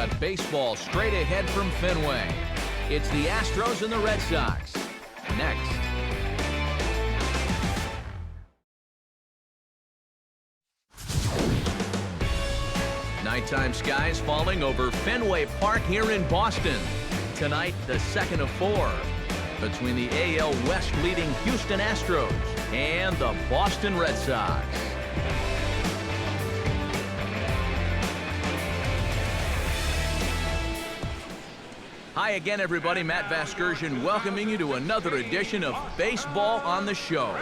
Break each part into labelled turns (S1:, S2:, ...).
S1: got baseball straight ahead from Fenway. It's the Astros and the Red Sox. Next. Nighttime skies falling over Fenway Park here in Boston. Tonight, the second of four between the AL West leading Houston Astros and the Boston Red Sox. Hi again, everybody. Matt Vasgersian welcoming you to another edition of Baseball on the Show.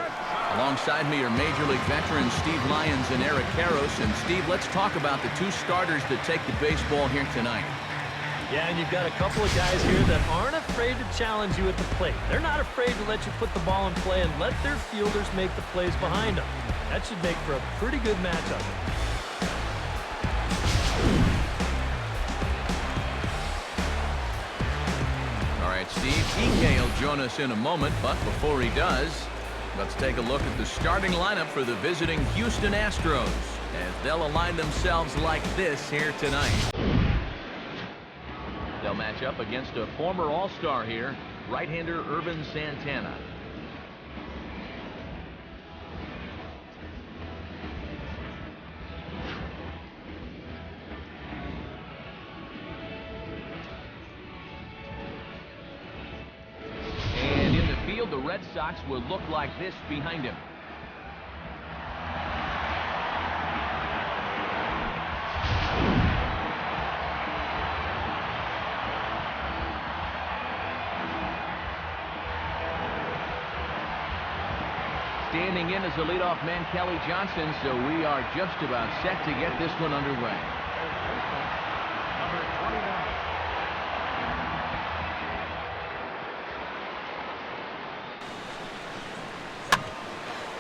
S1: Alongside me are Major League veterans Steve Lyons and Eric Karros. And Steve, let's talk about the two starters that take the baseball here tonight.
S2: Yeah, and you've got a couple of guys here that aren't afraid to challenge you at the plate. They're not afraid to let you put the ball in play and let their fielders make the plays behind them. That should make for a pretty good matchup.
S1: All right, Steve, EK will join us in a moment, but before he does, let's take a look at the starting lineup for the visiting Houston Astros as they'll align themselves like this here tonight. They'll match up against a former All-Star here, right-hander Urban Santana. And in the field, the Red Sox will look like this behind him. Standing in as the leadoff man, Kelly Johnson, so we are just about set to get this one underway.
S3: Number 29.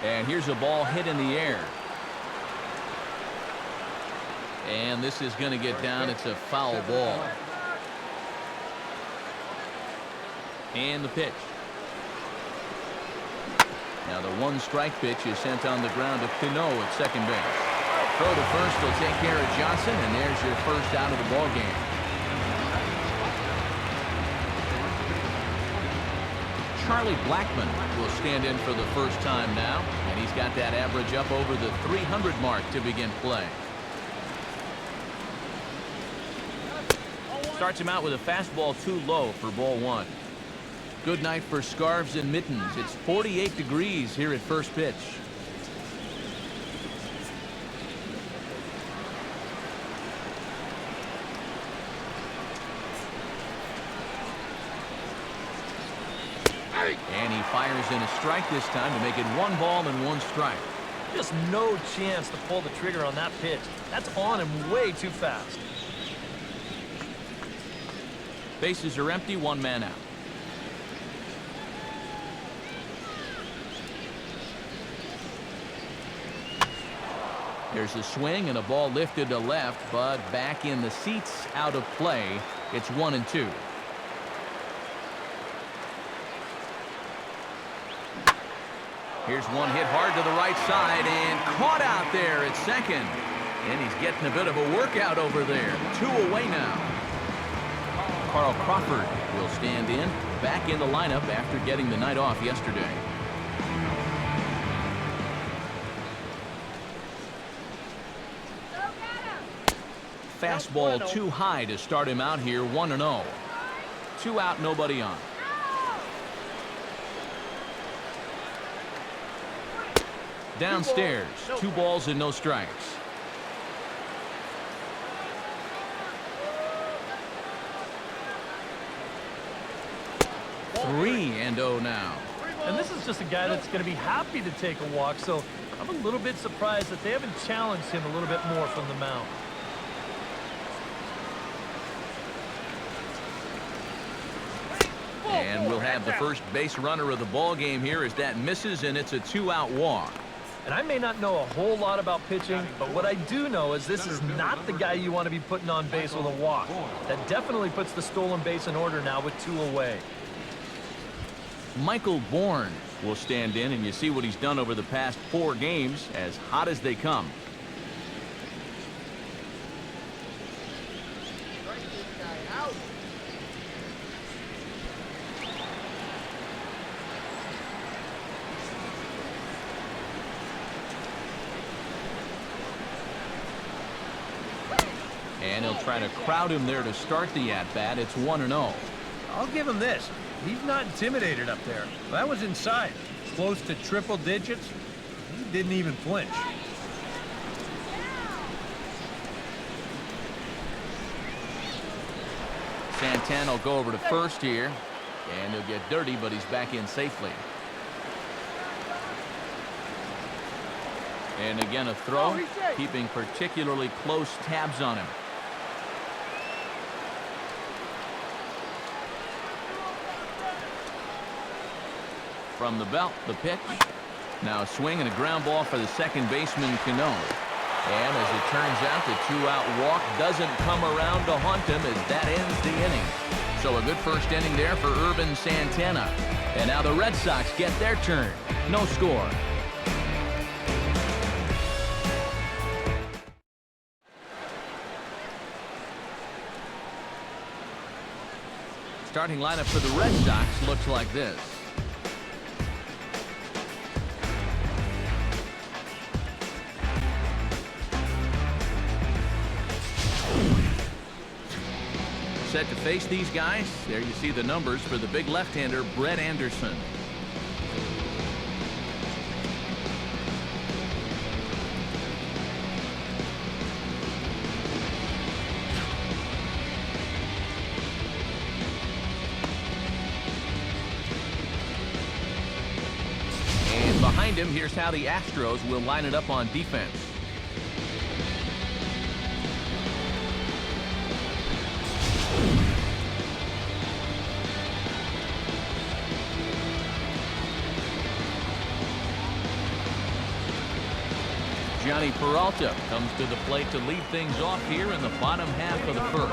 S1: And here's a ball hit in the air. And this is going to get down. It's a foul ball. And the pitch. Now the one-strike pitch is sent on the ground to Pinot at second base. Throw to first will take care of Johnson, and there's your first out of the ball game. Charlie Blackmon will stand in for the first time now, and he's got that average up over the 300 mark to begin play. Starts him out with a fastball too low for ball one. Good night for scarves and mittens. It's 48 degrees here at first pitch. And he fires in a strike this time to make it 1 ball and 1 strike.
S2: Just no chance to pull the trigger on that pitch. That's on him way too fast.
S1: Bases are empty, 1 man out. There's a swing and a ball lifted to left, but back in the seats, out of play. It's 1-2. Here's one hit hard to the right side and caught out there at second. And he's getting a bit of a workout over there. 2 away now. Carl Crawford will stand in, back in the lineup after getting the night off yesterday. Fastball too high to start him out here, 1-0. 2 out, nobody on. Downstairs, 2 balls and no strikes. Three and 0 now.
S2: And this is just a guy that's going to be happy to take a walk, so I'm a little bit surprised that they haven't challenged him a little bit more from the mound.
S1: And we'll have the first base runner of the ball game here as that misses, and it's a 2-out walk.
S2: And I may not know a whole lot about pitching, but what I do know is this is not the guy you want to be putting on base with a walk. That definitely puts the stolen base in order now with 2 away.
S1: Michael Bourne will stand in, and you see what he's done over the past 4 games, as hot as they come. And he'll try to crowd him there to start the at-bat. It's 1-0.
S3: I'll give him this. He's not intimidated up there. That was inside. Close to triple digits. He didn't even flinch.
S1: Santana will go over to first here. And he'll get dirty, but he's back in safely. And again, a throw, keeping particularly close tabs on him. From the belt, the pitch. Now a swing and a ground ball for the second baseman, Cano. And as it turns out, the two-out walk doesn't come around to haunt him as that ends the inning. So a good first inning there for Urban Santana. And now the Red Sox get their turn. No score. Starting lineup for the Red Sox looks like this. Set to face these guys. There you see the numbers for the big left-hander, Brett Anderson. And behind him, here's how the Astros will line it up on defense. Johnny Peralta comes to the plate to lead things off here in the bottom half of the first.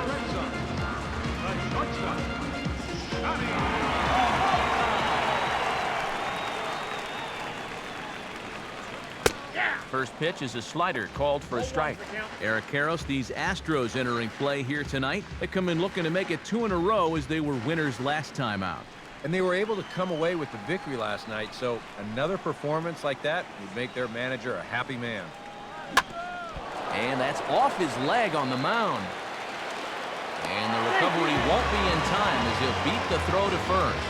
S1: First pitch is a slider called for a strike. Eric Karros, these Astros entering play here tonight. They come in looking to make it 2 in a row as they were winners last time out.
S3: And they were able to come away with the victory last night, so another performance like that would make their manager a happy man.
S1: And that's off his leg on the mound. And the recovery won't be in time as he'll beat the throw to first.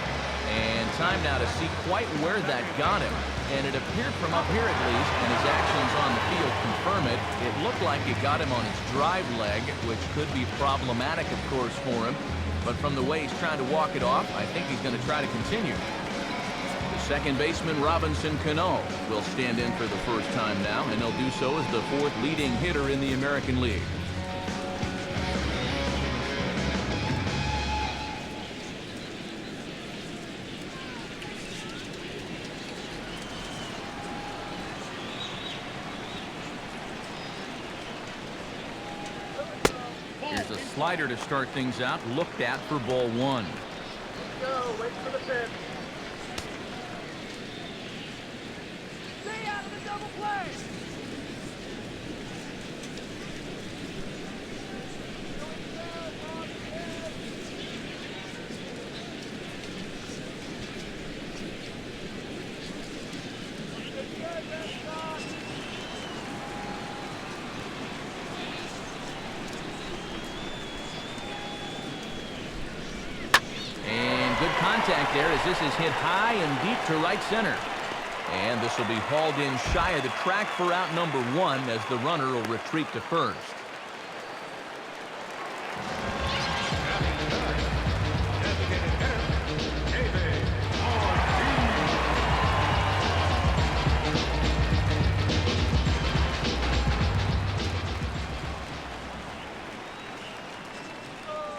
S1: And time now to see quite where that got him. And it appeared from up here at least, and his actions on the field confirm it. It looked like it got him on his drive leg, which could be problematic, of course, for him. But from the way he's trying to walk it off, I think he's going to try to continue. The second baseman, Robinson Cano, will stand in for the first time now, and he'll do so as the fourth leading hitter in the American League. Here's a slider to start things out, looked at for ball one.
S4: Go, wait for the pitch. Stay out of the double play.
S1: Good contact there as this is hit high and deep to right center. And this will be hauled in shy of the track for out number one as the runner will retreat to first.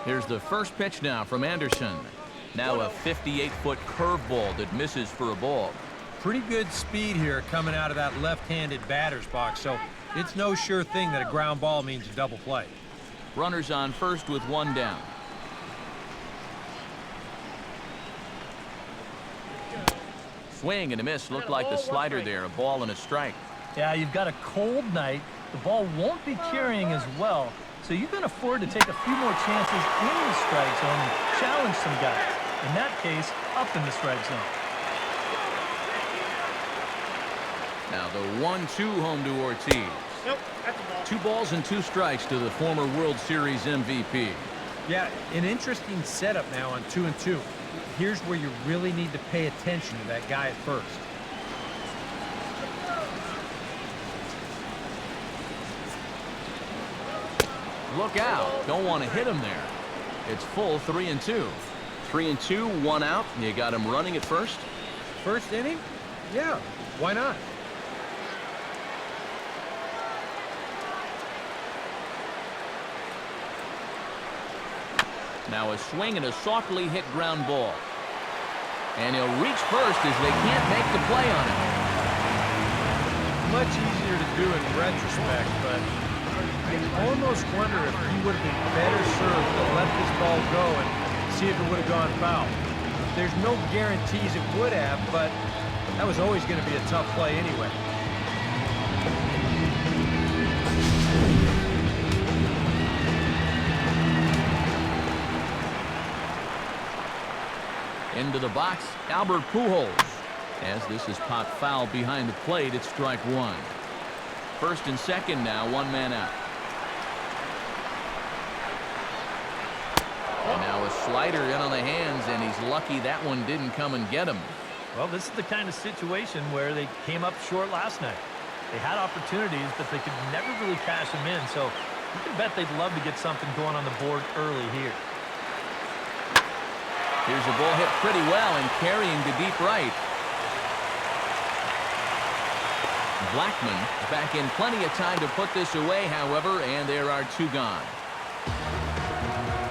S1: Here's the first pitch now from Anderson. Now a 58-foot curveball that misses for a ball.
S3: Pretty good speed here coming out of that left-handed batter's box, so it's no sure thing that a ground ball means a double play.
S1: Runners on first with one down. Swing and a miss. Looked like the slider there. A ball and a strike.
S2: Yeah, you've got a cold night. The ball won't be carrying as well, so you can afford to take a few more chances in the strike zone and challenge some guys. In that case, up in the strike zone.
S1: Now the 1-2 home to Ortiz.
S4: Nope, that's a ball.
S1: 2 balls and 2 strikes to the former World Series MVP.
S3: Yeah, an interesting setup now on 2-2. Here's where you really need to pay attention to that guy at first.
S1: Look out. Don't want to hit him there. It's full 3-2. 3-2, 1 out. You got him running at first.
S3: First inning? Yeah, why not?
S1: Now a swing and a softly hit ground ball. And he'll reach first as they can't make the play on him.
S3: Much easier to do in retrospect, but I almost wonder if he would have been better served to let this ball go and see if it would have gone foul. There's no guarantees it would have, but that was always going to be a tough play anyway.
S1: Into the box, Albert Pujols. As this is popped foul behind the plate, it's strike 1. First and second now, 1 man out. And now a slider in on the hands, and he's lucky that one didn't come and get him.
S2: Well, this is the kind of situation where they came up short last night. They had opportunities, but they could never really cash them in, so you can bet they'd love to get something going on the board early here.
S1: Here's a ball hit pretty well and carrying to deep right. Blackman back in plenty of time to put this away, however, and there are 2 gone.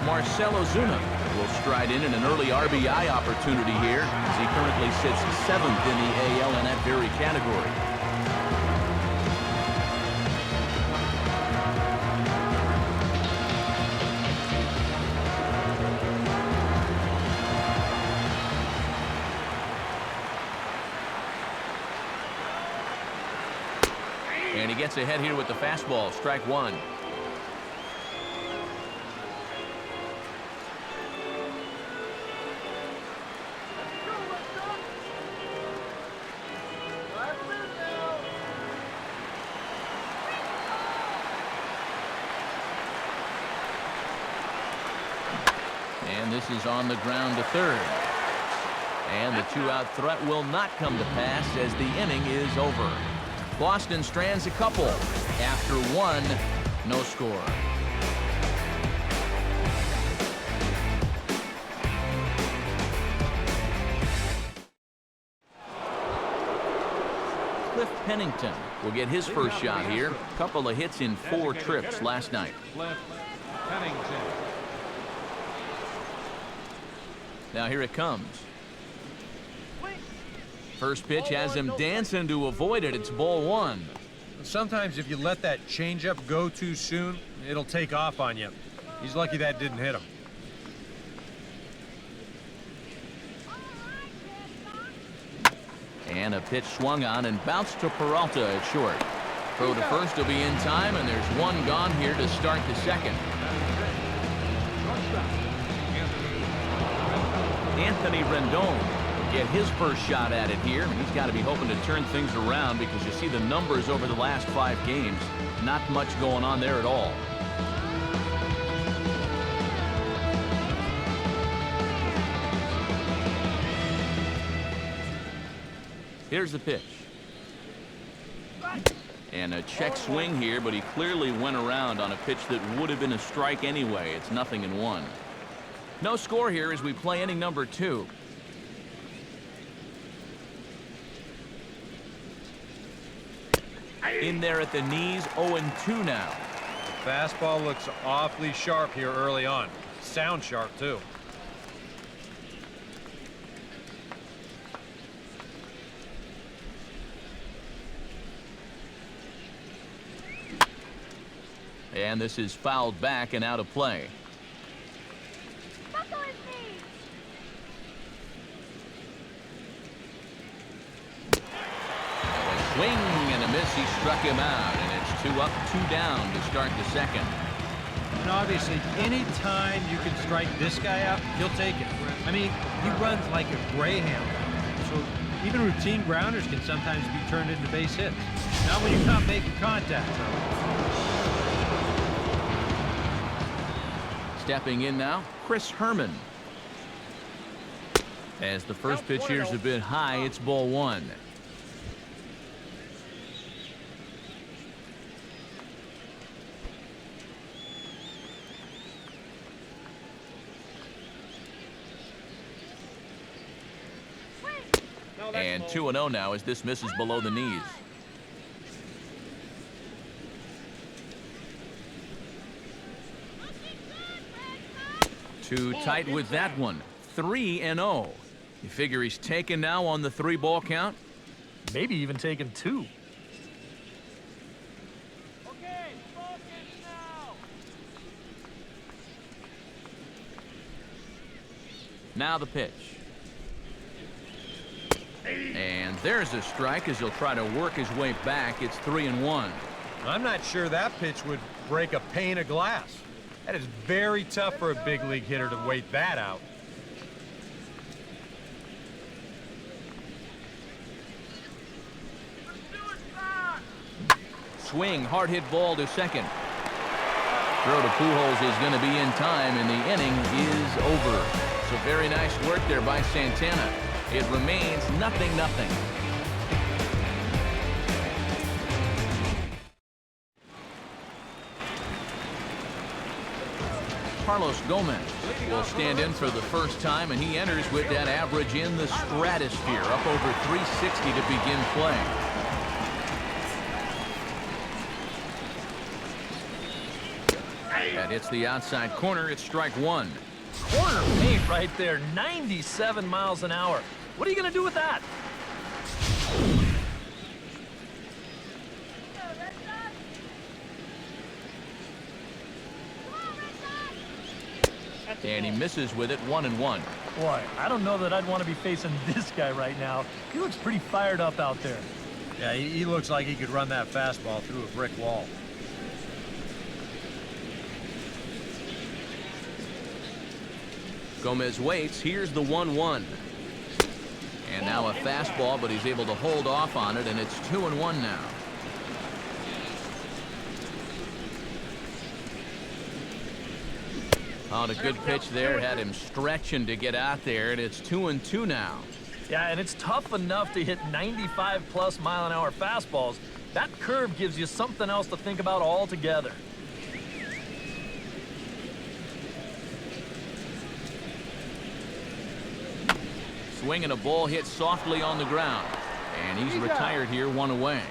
S1: Marcell Ozuna will stride in an early RBI opportunity here as he currently sits 7th in the AL in that very category. And he gets ahead here with the fastball, strike 1. And this is on the ground to third. And the 2-out threat will not come to pass as the inning is over. Boston strands a couple. After 1, no score. Cliff Pennington will get his first shot here. Couple of hits in 4 trips last night.
S5: Cliff Pennington.
S1: Now here it comes. First pitch has him dancing to avoid it. It's ball 1.
S3: Sometimes if you let that changeup go too soon, it'll take off on you. He's lucky that didn't hit him.
S1: And a pitch swung on and bounced to Peralta at short. Throw to first will be in time, and there's 1 gone here to start the second. Anthony Rendon get his first shot at it here, and he's got to be hoping to turn things around because you see the numbers over the last 5 games. Not much going on there at all. Here's the pitch. And a check swing here, but he clearly went around on a pitch that would have been a strike anyway. It's 0-1. No score here as we play inning number 2. In there at the knees, 0-2 now.
S3: The fastball looks awfully sharp here early on. Sound sharp, too.
S1: And this is fouled back and out of play. Swing and a miss. He struck him out, and it's 2 up, 2 down to start the second.
S3: And obviously, any time you can strike this guy out, he'll take it. I mean, he runs like a greyhound. So Even routine grounders can sometimes be turned into base hits. Not when you're not making contact, though.
S1: Stepping in now, Chris Herman. As the first pitch here's a bit high, it's ball one. And 2-0 now as this misses below the knees. Too tight with that one. 3-0. You figure he's taken now on the 3-ball count?
S2: Maybe even taking 2.
S4: Okay, focus now.
S1: Now the pitch. And there's a strike as he'll try to work his way back. It's 3-1.
S3: I'm not sure that pitch would break a pane of glass. That is very tough for a big league hitter to wait that out.
S1: Swing, hard hit ball to second. Throw to Pujols is going to be in time, and the inning is over. So very nice work there by Santana. It remains 0-0. Carlos Gomez will stand in for the first time, and he enters with that average in the stratosphere, up over 360 to begin play. That hits the outside corner. It's strike one.
S2: Corner paint right there, 97 miles an hour. What are you going to do with that?
S1: And he misses with it, 1-1.
S2: Boy, I don't know that I'd want to be facing this guy right now. He looks pretty fired up out there.
S3: Yeah, he looks like he could run that fastball through a brick wall.
S1: Gomez waits. Here's the 1-1. And now a fastball, but he's able to hold off on it, and it's 2-1 now. On a good pitch there, had him stretching to get out there, and it's 2-2 now.
S2: Yeah, and it's tough enough to hit 95+ mile-an-hour fastballs. That curve gives you something else to think about altogether.
S1: Swinging a ball hit softly on the ground. And he's retired here, 1 away.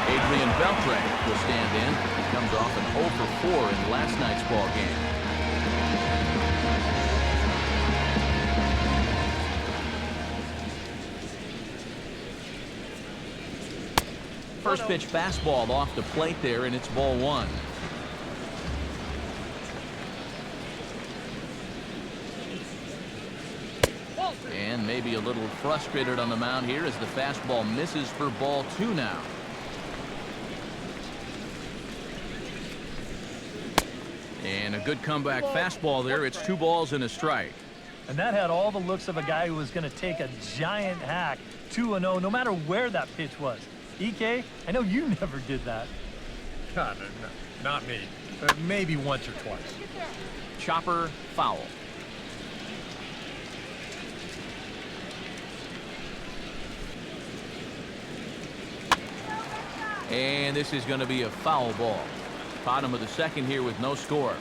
S1: Adrian Beltre will stand in. He comes off an 0 for 4 in last night's ball game. First pitch fastball off the plate there, and it's ball one. And maybe a little frustrated on the mound here as the fastball misses for ball two now. And a good comeback fastball there. It's 2 balls and a strike.
S2: And that had all the looks of a guy who was going to take a giant hack. 2-0, no matter where that pitch was. EK, I know you never did that.
S3: No, not me. Maybe once or twice.
S1: Chopper, foul. And this is going to be a foul ball. Bottom of the second here with no score.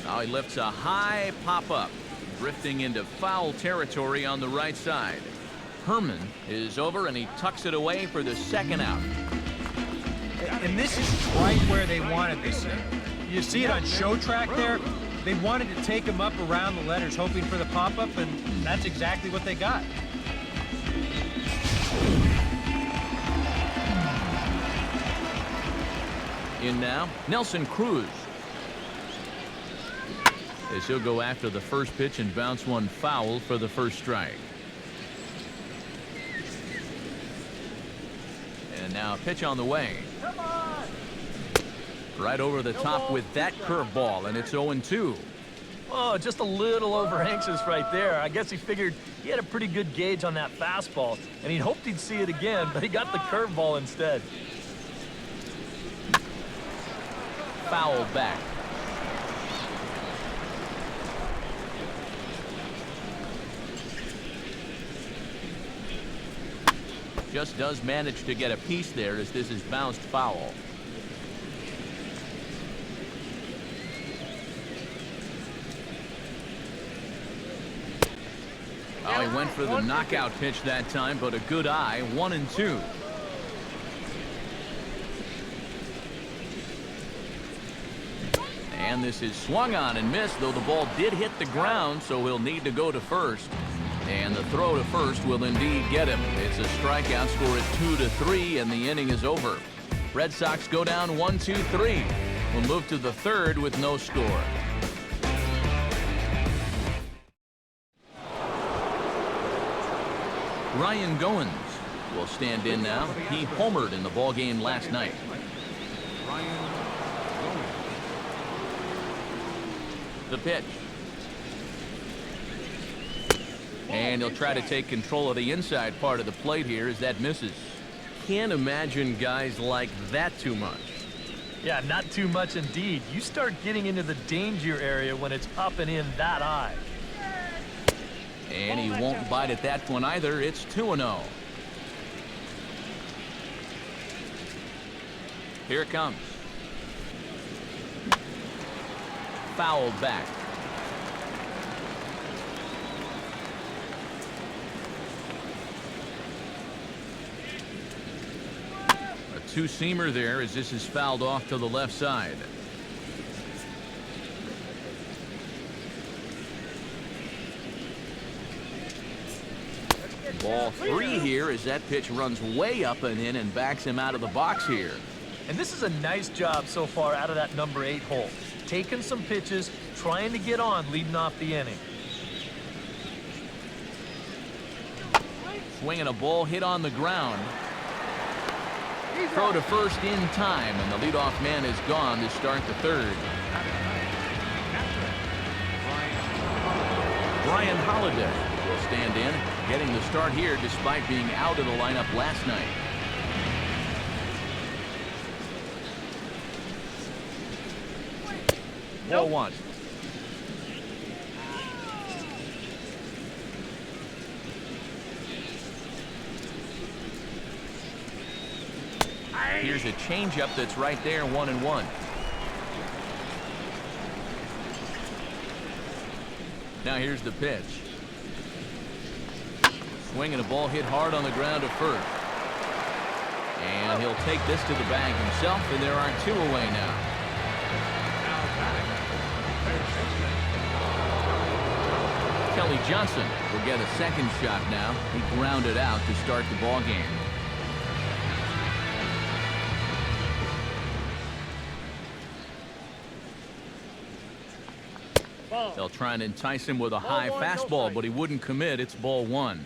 S1: Now he lifts a high pop-up, drifting into foul territory on the right side. Herman is over, and he tucks it away for the second out.
S3: And this is right where they wanted this. You see it on show track there? They wanted to take him up around the letters, hoping for the pop-up, and that's exactly what they got.
S1: In now, Nelson Cruz. As he'll go after the first pitch and bounce one foul for the first strike. And Now a pitch on the way. Right over the top with that curveball, and it's 0-2.
S2: Oh, just a little over anxious right there. I guess he figured he had a pretty good gauge on that fastball, and he hoped he'd see it again, but he got the curveball instead.
S1: Foul back. Just does manage to get a piece there as this is bounced foul. Oh, he went for the knockout pitch that time, but a good eye. 1-2. And this is swung on and missed, though the ball did hit the ground, so he'll need to go to first. And the throw to first will indeed get him. It's a strikeout, score at 2-3, and the inning is over. Red Sox go down 1-2-3. We'll move to the third with no score. Ryan Goins will stand in now. He homered in the ballgame last night. The pitch. And he'll try to take control of the inside part of the plate here as that misses. Can't imagine guys like that too much.
S2: Yeah, not too much indeed. You start getting into the danger area when it's up and in that high.
S1: And he won't bite at that one either. It's 2-0. Here it comes. Fouled back. A two-seamer there as this is fouled off to the left side. Ball 3 here as that pitch runs way up and in and backs him out of the box here.
S2: And this is a nice job so far out of that number 8 hole. Taking some pitches, trying to get on, leading off the inning.
S1: Swinging a ball hit on the ground. Throw to first in time, and the leadoff man is gone to start the third. Brian Holiday will stand in, getting the start here despite being out of the lineup last night. Ball 1. Here's a changeup that's right there, 1-1. Now here's the pitch. Swinging a ball hit hard on the ground to first. And he'll take this to the bag himself, and there are 2 away now. Kelly Johnson will get a second shot now. He grounded out to start the ball game. They'll try and entice him with a high fastball, but he wouldn't commit. It's ball 1.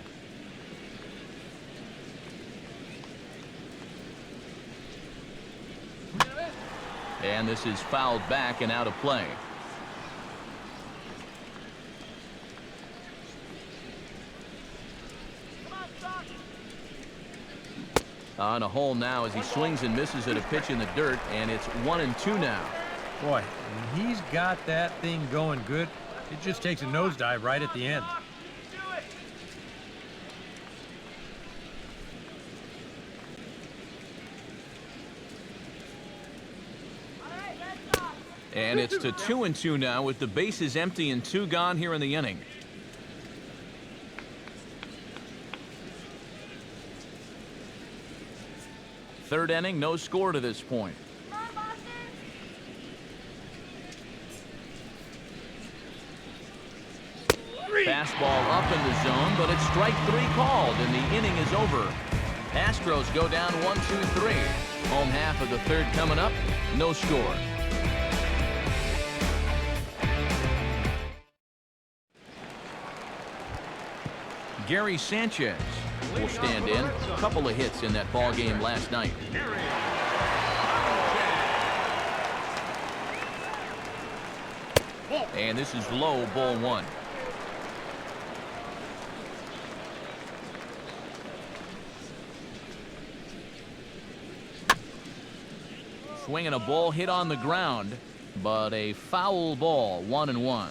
S1: And this is fouled back and out of play. On a hole now as he swings and misses at a pitch in the dirt, and it's 1-2 now.
S3: Boy, when he's got that thing going good, it just takes a nosedive right at the end.
S1: And it's to 2-2 now with the bases empty and 2 gone here in the inning. Third inning, no score to this point. Fastball up in the zone, but it's strike 3 called, and the inning is over. Astros go down 1-2-3. Home half of the third coming up, no score. Gary Sanchez will stand in. A couple of hits in that ball game last night. And this is low, ball one. Swinging a ball hit on the ground, but a foul ball, 1-1.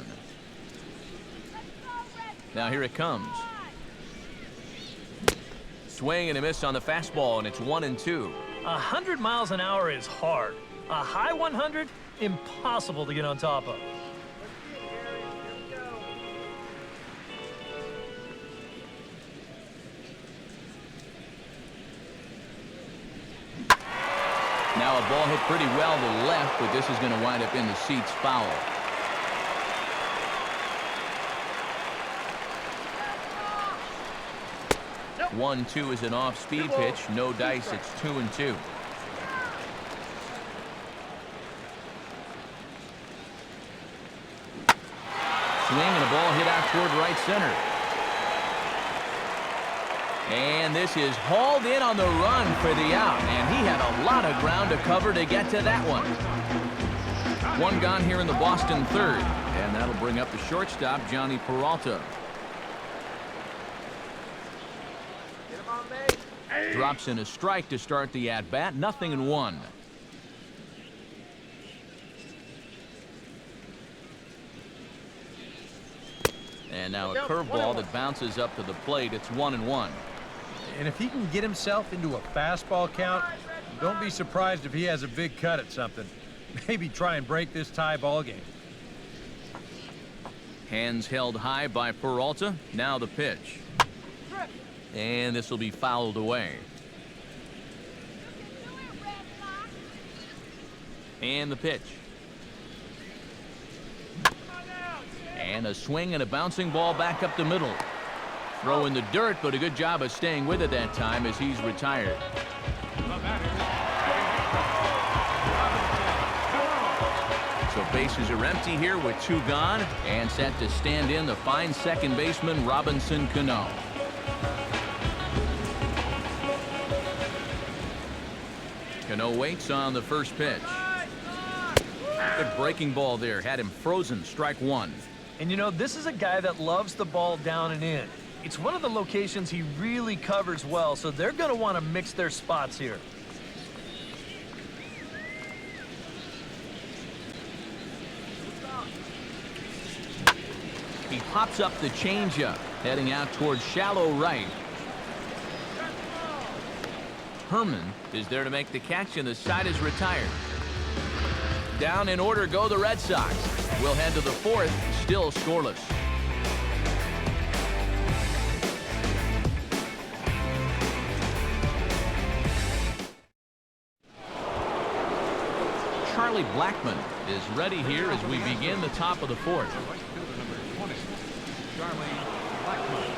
S1: Now here it comes. Swing and a miss on the fastball, and it's 1-2.
S2: 100 miles an hour is hard. A high 100, impossible to get on top of.
S1: Now a ball hit pretty well to left, but this is going to wind up in the seats foul. Nope. 1-2 is an off-speed pitch. No dice. It's 2-2. Swing and a ball hit out toward right center. And this is hauled in on the run for the out, and he had a lot of ground to cover to get to that one. One gone here in the Boston third, and that'll bring up the shortstop, Johnny Peralta. Drops in a strike to start the at-bat, 0-1. And now a curveball that bounces up to the plate. It's 1-1.
S3: And if he can get himself into a fastball count, don't be surprised if he has a big cut at something. Maybe try and break this tie ball game.
S1: Hands held high by Peralta. Now the pitch. And this will be fouled away. And the pitch. And a swing and a bouncing ball back up the middle. Throw in the dirt, but a good job of staying with it that time as he's retired. So bases are empty here with 2 gone, and set to stand in the fine second baseman Robinson Cano. Cano waits on the first pitch. Good breaking ball there, had him frozen, strike 1.
S2: And you know, this is a guy that loves the ball down and in. It's one of the locations he really covers well, so they're going to want to mix their spots here.
S1: He pops up the changeup, heading out towards shallow right. Herman is there to make the catch, and the side is retired. Down in order go the Red Sox. We'll head to the fourth, still scoreless. Charlie Blackmon is ready here as we begin the top of the fourth.
S5: Charlie Blackmon.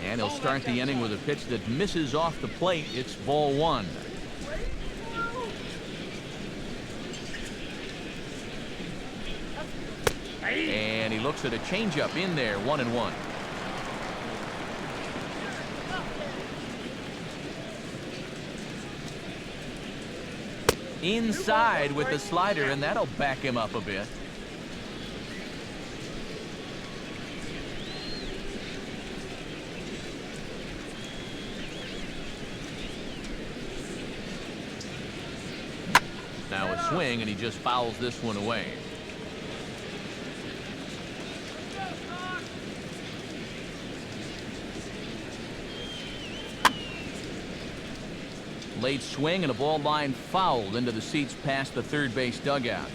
S1: And he'll start the inning with a pitch that misses off the plate. It's ball 1. And he looks at a changeup in there, 1-1. Inside with the slider, and that'll back him up a bit. Now a swing, and he just fouls this one away. Late swing and a ball line fouled into the seats past the third base dugout.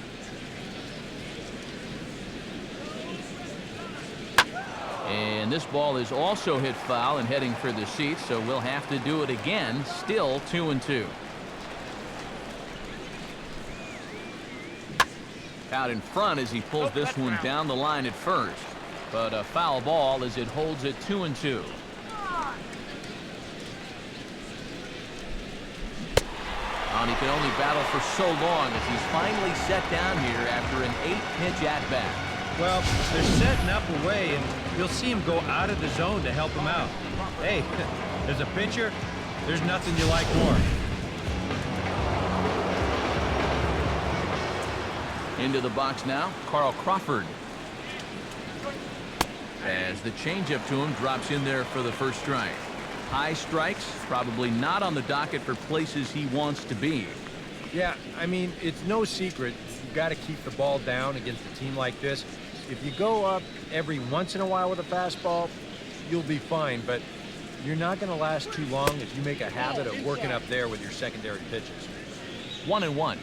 S1: And this ball is also hit foul and heading for the seats, so we'll have to do it again. Still 2-2. Out in front as he pulls this one down the line at first, but a foul ball as it holds it 2-2. And he can only battle for so long as he's finally set down here after an 8-pitch at-bat.
S3: Well, they're setting up a way, and you'll see him go out of the zone to help him out. Hey, as a pitcher, there's nothing you like more.
S1: Into the box now, Crawford. As the changeup to him drops in there for the first strike. High strikes, probably not on the docket for places he wants to be.
S3: Yeah, I mean, it's no secret. You've got to keep the ball down against a team like this. If you go up every once in a while with a fastball, you'll be fine, but you're not going to last too long if you make a habit of working up there with your secondary pitches.
S1: 1-1.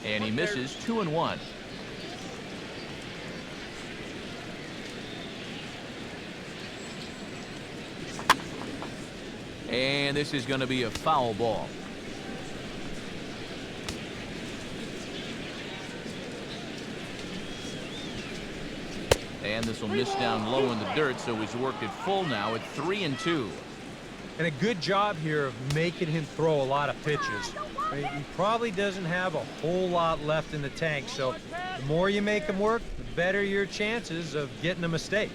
S1: And he misses. 2-1. And this is going to be a foul ball. And this will miss down low in the dirt, so he's worked it full now at 3-2.
S3: And a good job here of making him throw a lot of pitches. He probably doesn't have a whole lot left in the tank, so the more you make him work, the better your chances of getting a mistake.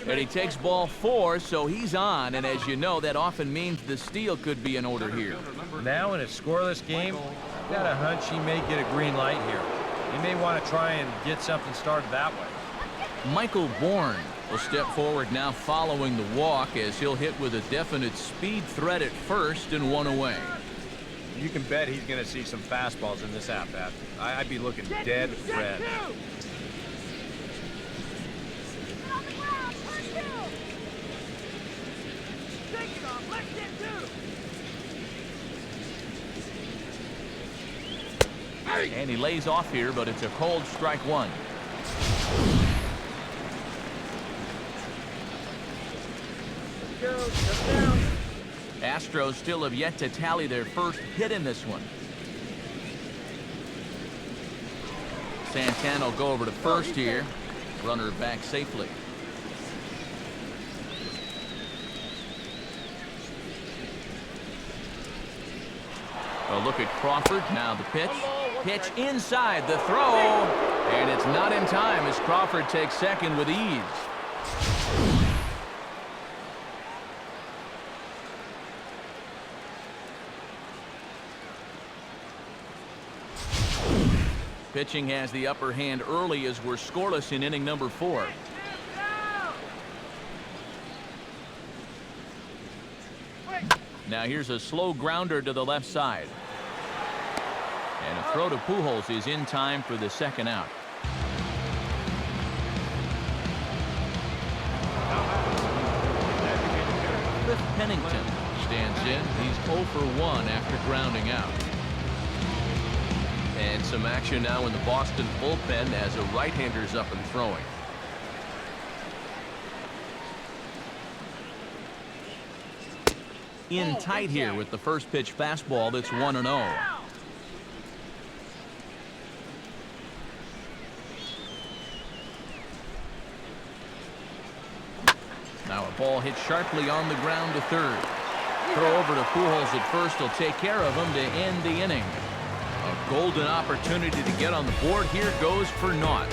S1: And he takes ball 4, so he's on, and as you know, that often means the steal could be in order here.
S3: Now in a scoreless game, I've got a hunch he may get a green light here. He may want to try and get something started that way.
S1: Michael Bourne will step forward now following the walk as he'll hit with a definite speed threat at first and 1 away.
S6: You can bet he's going to see some fastballs in this at-bat. I'd be looking dead red.
S1: And he lays off here, but it's a cold strike 1. Astros still have yet to tally their first hit in this one. Santana will go over to first here. Runner back safely. A look at Crawford. Now the pitch. Pitch inside the throw. And it's not in time as Crawford takes second with ease. Pitching has the upper hand early as we're scoreless in inning number 4. Now here's a slow grounder to the left side. And a throw to Pujols is in time for the second out. Cliff Pennington stands in. He's 0 for 1 after grounding out. And some action now in the Boston bullpen as a right-hander's up and throwing. In tight here with the first pitch fastball that's 1-0. Now a ball hit sharply on the ground to third. Throw over to Pujols at first will take care of him to end the inning. A golden opportunity to get on the board here goes for naught.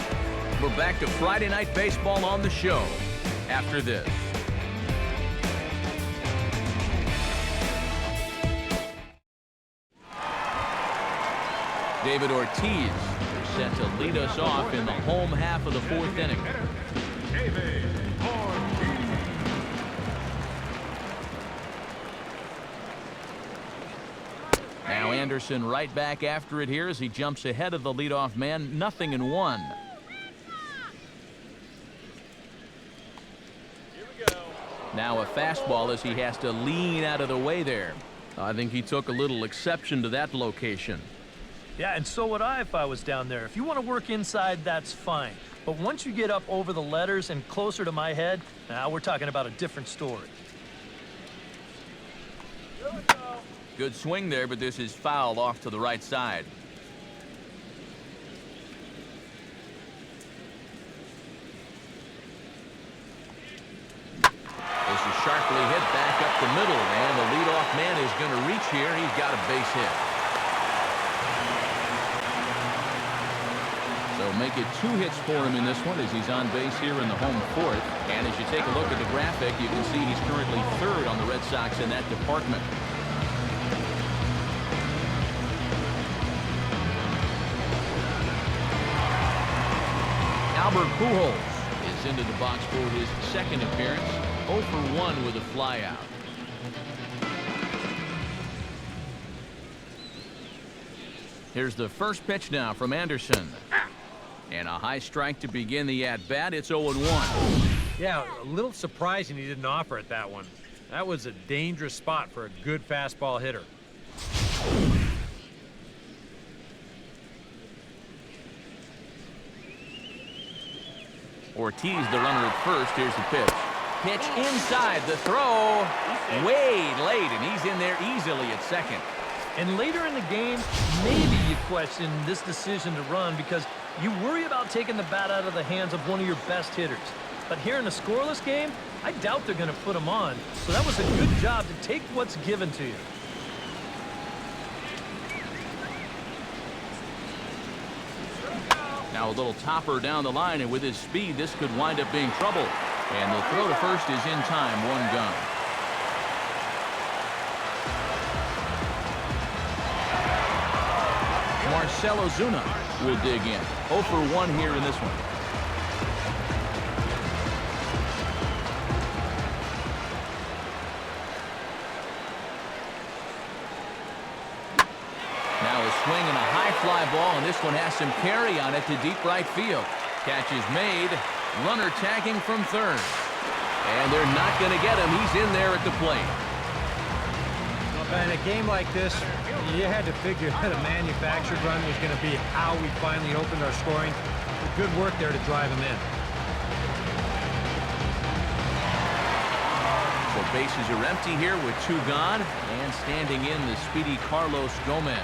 S1: We're back to Friday Night Baseball on the show after this. David Ortiz set to lead us off in the home half of the 4th inning. Now Anderson right back after it here as he jumps ahead of the leadoff man. 0-1. Now a fastball as he has to lean out of the way there. I think he took a little exception to that location.
S2: Yeah, and so would I if I was down there. If you want to work inside, that's fine. But once you get up over the letters and closer to my head, now we're talking about a different story.
S1: Good swing there, but this is fouled off to the right side. This is sharply hit back up the middle, and the leadoff leadoff man is going to reach here. He's got a base hit. So make it 2 hits for him in this one as he's on base here in the home fourth. And as you take a look at the graphic, you can see he's currently 3rd on the Red Sox in that department. Albert Pujols is into the box for his 2nd appearance. 0 for 1 with a flyout. Here's the first pitch now from Anderson. And a high strike to begin the at-bat. It's 0-1.
S3: Yeah, a little surprising he didn't offer it that one. That was a dangerous spot for a good fastball hitter.
S1: Ortiz, the runner at first. Here's the pitch. Pitch inside. The throw way late, and he's in there easily at second.
S2: And later in the game, maybe you question this decision to run because you worry about taking the bat out of the hands of one of your best hitters. But here in a scoreless game, I doubt they're going to put him on. So that was a good job to take what's given to you.
S1: Now a little topper down the line, and with his speed, this could wind up being trouble. And the throw to first is in time. 1 gone. Marcell Ozuna will dig in. 0 for 1 here in this one. Now a swing and a high fly ball, and this one has some carry on it to deep right field. Catch is made. Runner tagging from 3rd. And they're not going to get him. He's in there at the plate.
S3: In a game like this, you had to figure that a manufactured run was going to be how we finally opened our scoring. Good work there to drive him in.
S1: So bases are empty here with 2 gone, and standing in the speedy Carlos Gomez.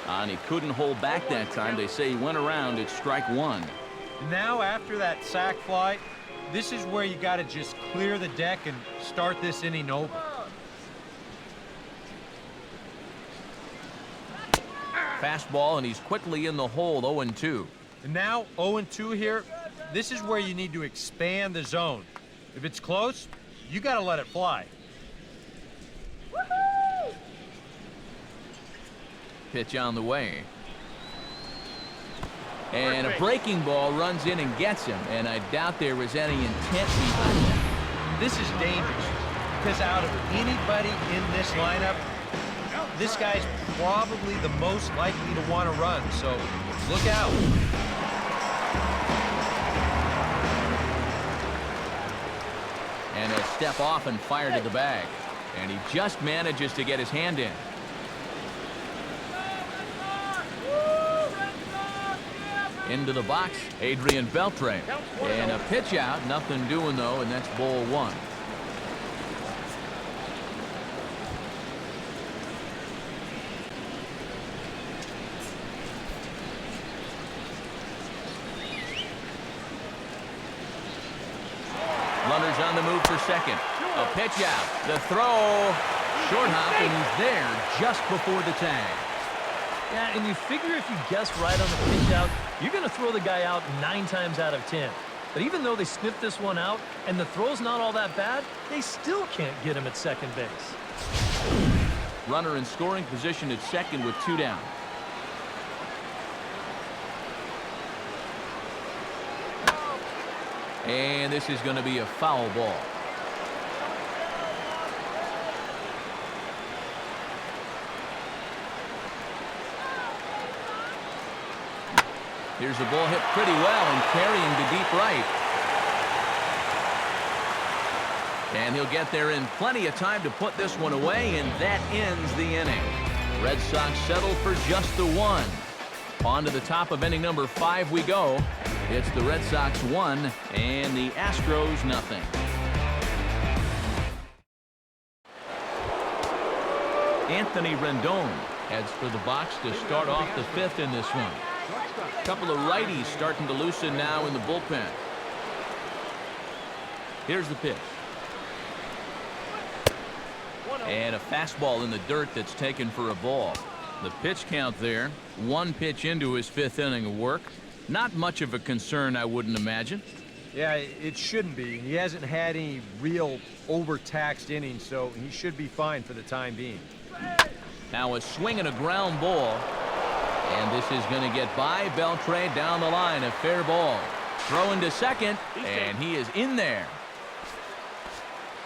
S1: And he couldn't hold back that time. They say he went around at strike 1.
S3: Now after that sac fly, this is where you got to just clear the deck and start this inning over.
S1: Fastball, and he's quickly in the hole. 0-2.
S3: And now 0-2 here. This is where you need to expand the zone. If it's close, you got to let it fly.
S1: Pitch on the way. And a breaking ball runs in and gets him, and I doubt there was any intent behind that.
S3: This is dangerous because out of anybody in this lineup, this guy's probably the most likely to want to run, so look out.
S1: And a step off and fire to the bag, and he just manages to get his hand in. Into the box, Adrian Beltre. And a pitch out, nothing doing though, and that's ball 1. Runners on the move for second. A pitch out, the throw, short hop, and he's there just before the tag.
S2: Yeah, and you figure if you guess right on the pitch out, you're going to throw the guy out 9 times out of 10. But even though they sniffed this one out and the throw's not all that bad, they still can't get him at second base.
S1: Runner in scoring position at second with 2 down. And this is going to be a foul ball. Here's the ball hit pretty well and carrying to deep right. And he'll get there in plenty of time to put this one away, and that ends the inning. Red Sox settle for just the 1. On to the top of inning number 5 we go. It's the Red Sox 1 and the Astros 0. Anthony Rendon heads for the box to start off the 5th in this one. A couple of righties starting to loosen now in the bullpen. Here's the pitch. And a fastball in the dirt that's taken for a ball. The pitch count there, 1 pitch into his 5th inning of work. Not much of a concern, I wouldn't imagine.
S6: Yeah, it shouldn't be. He hasn't had any real overtaxed innings, so he should be fine for the time being.
S1: Now a swing and a ground ball. And this is going to get by Beltre down the line. A fair ball. Throw into second, and he is in there.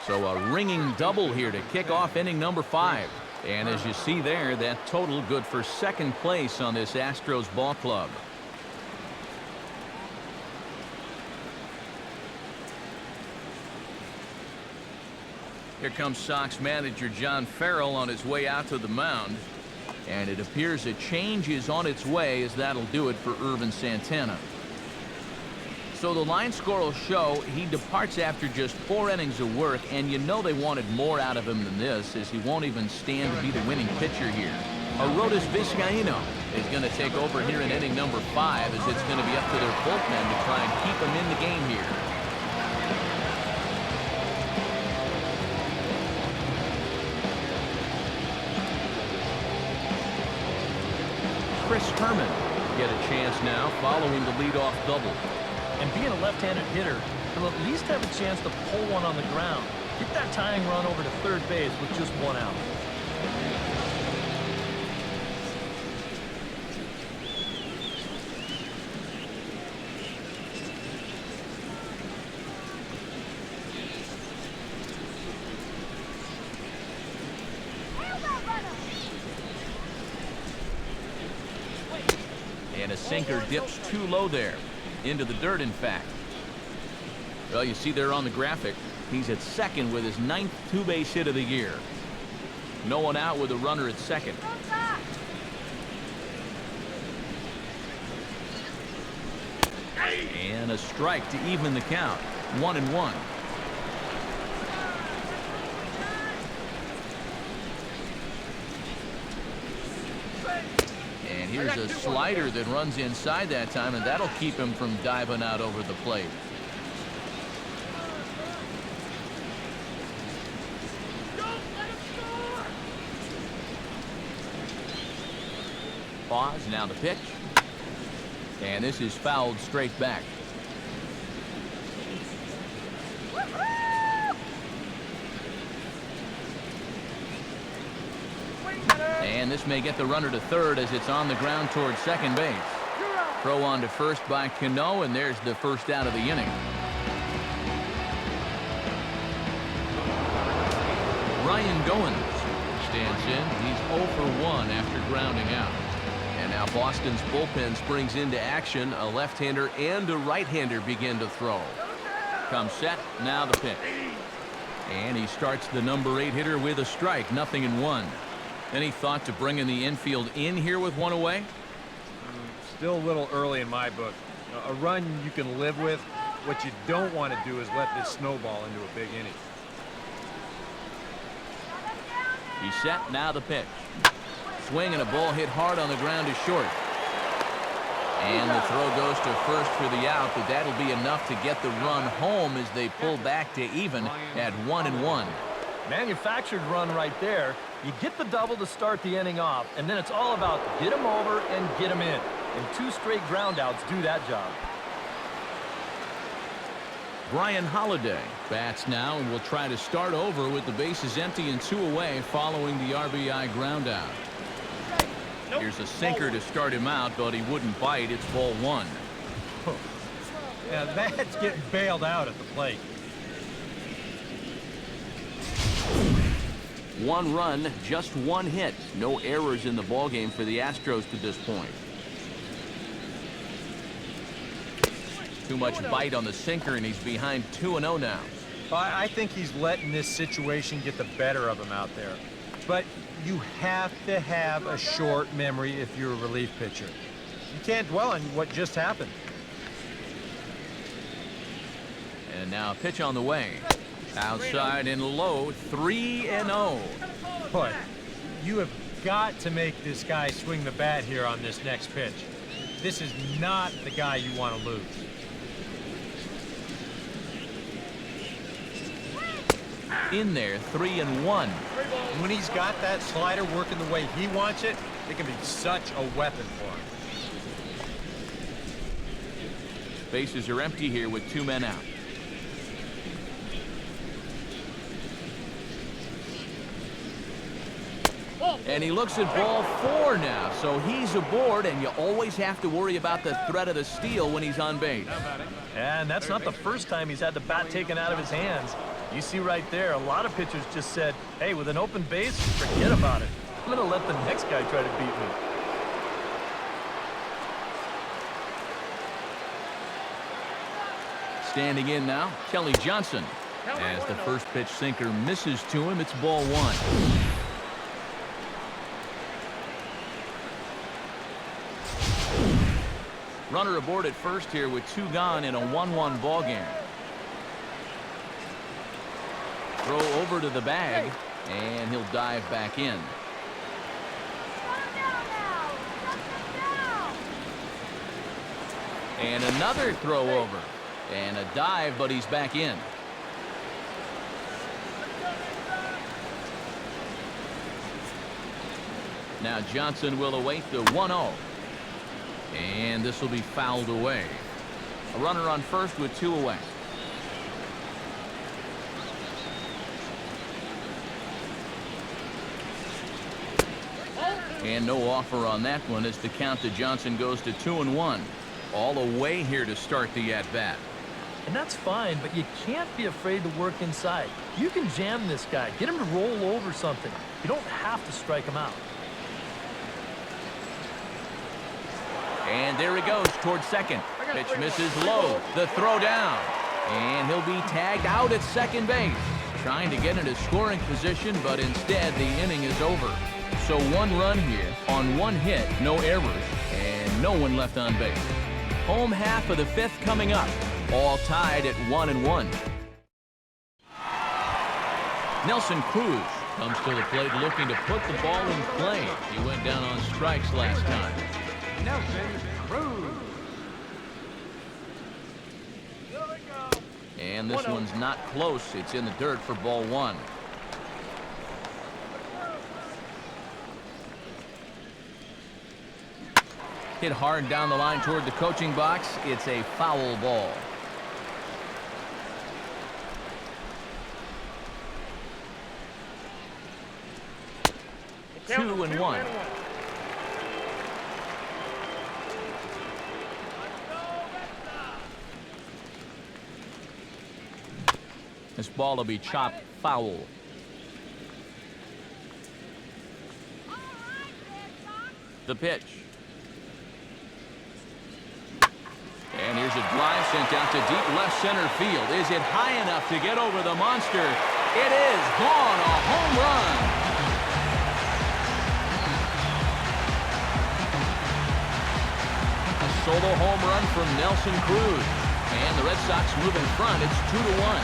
S1: So a ringing double here to kick off inning number 5. And as you see there, that total good for 2nd place on this Astros ball club. Here comes Sox manager John Farrell on his way out to the mound. And it appears a change is on its way, as that'll do it for Irvin Santana. So the line score will show he departs after just 4 innings of work, and you know they wanted more out of him than this, as he won't even stand to be the winning pitcher here. Arodys Vizcaíno is going to take over here in inning number 5, as it's going to be up to their bullpen to try and keep him in the game here. Chris Herman get a chance now following the leadoff double.
S2: And being a left-handed hitter, he'll at least have a chance to pull one on the ground. Get that tying run over to 3rd base with just 1 out.
S1: And a sinker dips too low there. Into the dirt, in fact. Well, you see there on the graphic, he's at 2nd with his 9th 2-base hit of the year. No one out with a runner at 2nd. And a strike to even the count. 1-1. And here's a slider that runs inside that time, and that'll keep him from diving out over the plate. Pause, now the pitch. And this is fouled straight back. And this may get the runner to 3rd as it's on the ground towards 2nd base. Throw on to 1st by Cano, and there's the 1st out of the inning. Ryan Goins stands in. He's 0 for 1 after grounding out. And now Boston's bullpen springs into action. A left-hander and a right-hander begin to throw. Comes set, now the pitch. And he starts the number 8 hitter with a strike, 0-1. Any thought to bringing the infield in here with 1 away?
S6: Still a little early in my book. A run you can live with. What you don't want to do is let this snowball into a big inning.
S1: He's set, now the pitch. Swing and a ball hit hard on the ground to short. And the throw goes to 1st for the out, but that'll be enough to get the run home as they pull back to even at 1-1.
S2: Manufactured run right there. You get the double to start the inning off, and then it's all about get him over and get him in. And 2 straight groundouts do that job.
S1: Brian Holiday bats now and will try to start over with the bases empty and 2 away following the RBI ground out. Here's a sinker to start him out, but he wouldn't bite. It's ball 1.
S3: Yeah, that's getting bailed out at the plate.
S1: 1 run, just 1 hit. No errors in the ballgame for the Astros to this point. Too much bite on the sinker, and he's behind 2-0 now.
S3: I think he's letting this situation get the better of him out there. But you have to have a short memory if you're a relief pitcher. You can't dwell on what just happened.
S1: And now a pitch on the way. Outside and low, 3-0.
S3: Boy, you have got to make this guy swing the bat here on this next pitch.
S6: This is not the guy you want to lose.
S1: In there, 3-1.
S6: And when he's got that slider working the way he wants it, it can be such a weapon for him.
S1: Bases are empty here with 2 men out. And he looks at ball 4 now, so he's aboard, and you always have to worry about the threat of the steal when he's on base.
S2: And that's not the first time he's had the bat taken out of his hands. You see right there, a lot of pitchers just said, hey, with an open base, forget about it. I'm going to let the next guy try to beat me.
S1: Standing in now, Kelly Johnson. As the first pitch sinker misses to him, it's ball 1. Runner aboard at first here with 2 gone in a 1-1 ball game. Throw over to the bag, and he'll dive back in. And another throw over. And a dive, but he's back in. Now Johnson will await the 1-0. And this will be fouled away. A runner on first with 2 away. And no offer on that one as the count to Johnson goes to 2-1. All away here to start the at-bat.
S2: And that's fine, but you can't be afraid to work inside. You can jam this guy. Get him to roll over something. You don't have to strike him out.
S1: And there he goes towards second. Pitch misses low. The throw down. And he'll be tagged out at second base. Trying to get into scoring position, but instead the inning is over. So 1 run here on 1 hit, no errors, and no one left on base. Home half of the 5th coming up. All tied at 1-1. Nelson Cruz comes to the plate looking to put the ball in play. He went down on strikes last time.
S5: Nelson Cruz.
S1: And this one's not close. It's in the dirt for ball 1. Hit hard down the line toward the coaching box. It's a foul ball. Two and one. This ball will be chopped foul. The pitch. And here's a drive sent out to deep left center field. Is it high enough to get over the monster? It is. Gone. A home run. A solo home run from Nelson Cruz. And the Red Sox move in front. It's 2-1.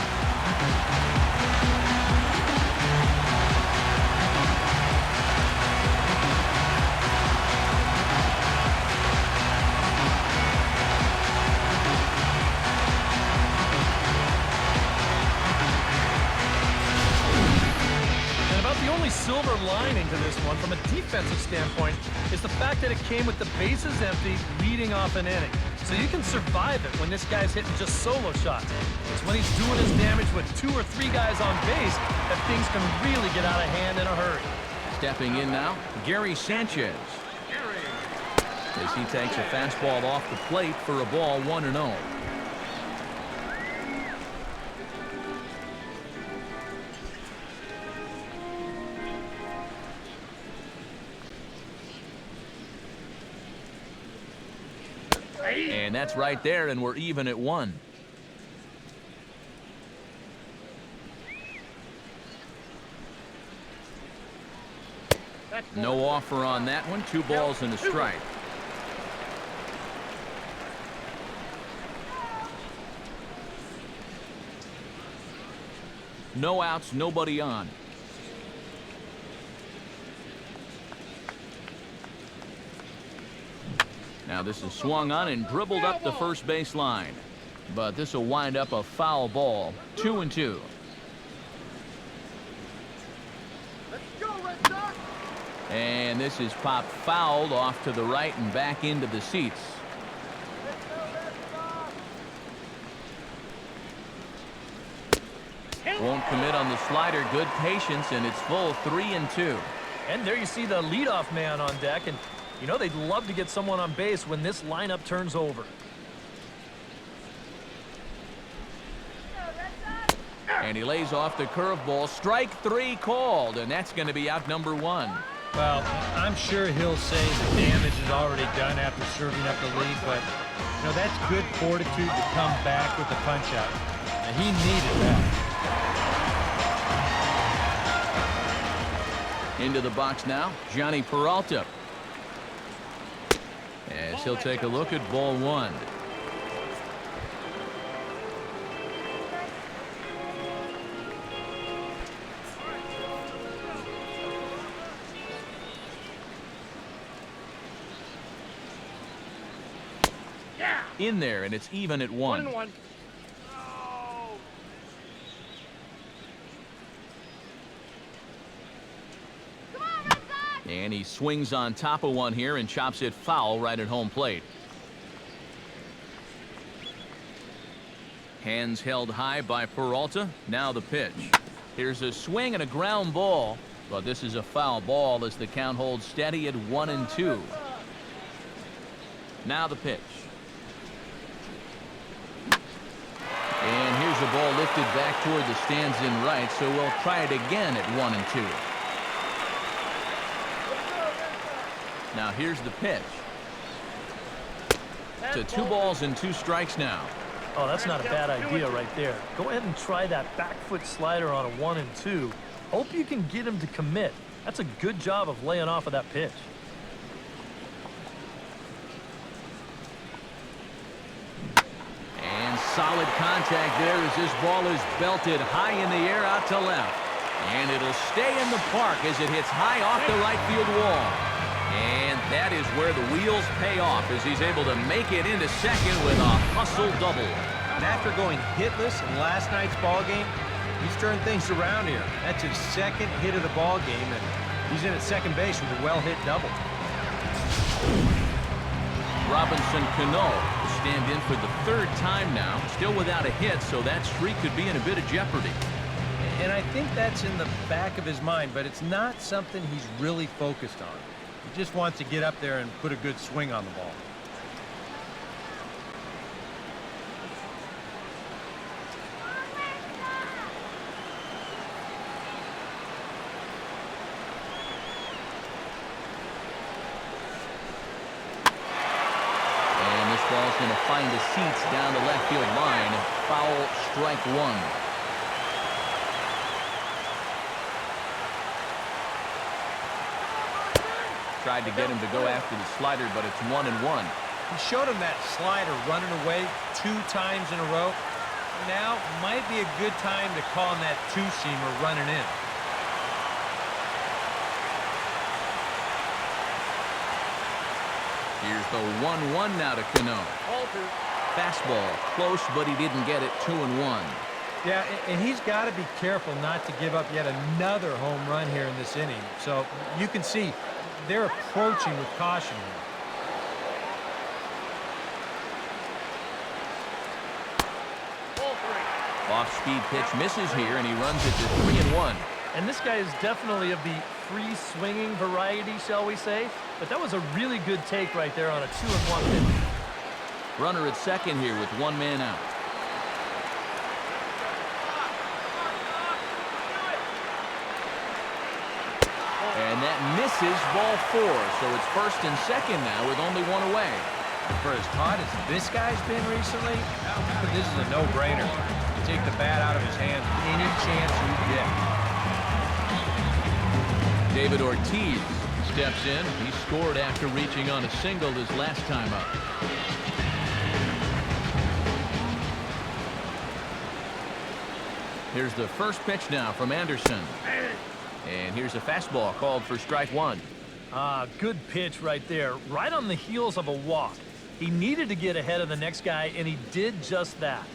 S2: Silver lining to this one from a defensive standpoint is the fact that it came with the bases empty leading off an inning. So you can survive it when this guy's hitting just solo shots. It's when he's doing his damage with 2 or 3 guys on base that things can really get out of hand in a hurry.
S1: Stepping in now, Gary Sanchez. As he takes a fastball off the plate for a ball 1-0. And that's right there, and we're even at 1. No offer on that one. 2 balls and a strike. No outs, nobody on. Now this is swung on and dribbled up the first base line. But this will wind up a foul ball. 2-2. And this is popped fouled off to the right and back into the seats. Won't commit on the slider. Good patience, and it's full. 3-2.
S2: And there you see the leadoff man on deck, and you know they'd love to get someone on base when this lineup turns over.
S1: And he lays off the curveball. Strike 3 called, and that's going to be out number 1.
S3: Well, I'm sure he'll say the damage is already done after serving up the lead, but you know that's good fortitude to come back with the punch-out. And he needed that.
S1: Into the box now, Johnny Peralta. As he'll take a look at ball 1. In there, and it's even at 1.
S4: 1-1.
S1: And he swings on top of one here and chops it foul right at home plate. Hands held high by Peralta. Now the pitch. Here's a swing and a ground ball, but this is a foul ball as the count holds steady at 1-2. Now the pitch. And here's a ball lifted back toward the stands in right, so we'll try it again at 1-2. Now here's the pitch. To 2 balls and 2 strikes now.
S2: Oh, that's not a bad idea right there. Go ahead and try that back foot slider on a 1-2. Hope you can get him to commit. That's a good job of laying off of that pitch.
S1: And solid contact there as this ball is belted high in the air out to left. And it'll stay in the park as it hits high off the right field wall. And that is where the wheels pay off as he's able to make it into second with a hustle double.
S3: And after going hitless in last night's ball game, he's turned things around here. That's his 2nd hit of the ball game, and he's in at second base with a well-hit double.
S1: Robinson Cano will stand in for the 3rd time now, still without a hit, so that streak could be in a bit of jeopardy.
S3: And I think that's in the back of his mind, but it's not something he's really focused on. He just wants to get up there and put a good swing on the ball.
S1: And this ball's going to find the seats down the left field line. Foul, strike 1. Tried to get him to go after the slider, but it's 1-1.
S3: He showed him that slider running away 2 times in a row. Now might be a good time to call him that 2-seamer running in.
S1: Here's the 1-1 now to Cano. Fastball, close, but he didn't get it. 2-1.
S3: Yeah, and he's got to be careful not to give up yet another home run here in this inning. So you can see they're approaching with caution here.
S1: Off-speed pitch misses here, and he runs it to 3-1.
S2: And this guy is definitely of the free-swinging variety, shall we say. But that was a really good take right there on a 2-1 pitch.
S1: Runner at second here with 1 man out. And that misses ball 4, so it's 1st and 2nd now with only 1 away.
S3: For as hot as this guy's been recently, this is a no-brainer. You take the bat out of his hands any chance you get.
S1: David Ortiz steps in. He scored after reaching on a single his last time up. Here's the first pitch now from Anderson. And here's a fastball called for strike 1.
S2: Good pitch right there, right on the heels of a walk. He needed to get ahead of the next guy, and he did just that.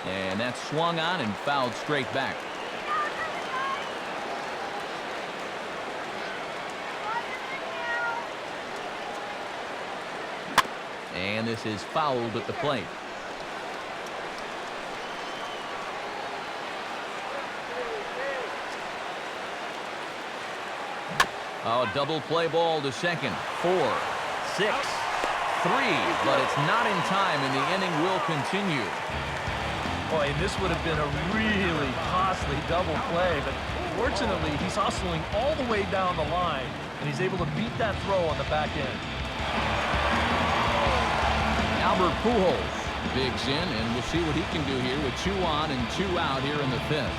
S1: And that's swung on and fouled straight back. And this is fouled at the plate. Oh, double play ball to second. 4, 6, 3, but it's not in time, and the inning will continue.
S2: Boy, and this would have been a really costly double play, but fortunately, he's hustling all the way down the line, and he's able to beat that throw on the back end.
S1: Albert Pujols digs in, and we'll see what he can do here with 2 on and 2 out here in the 5th.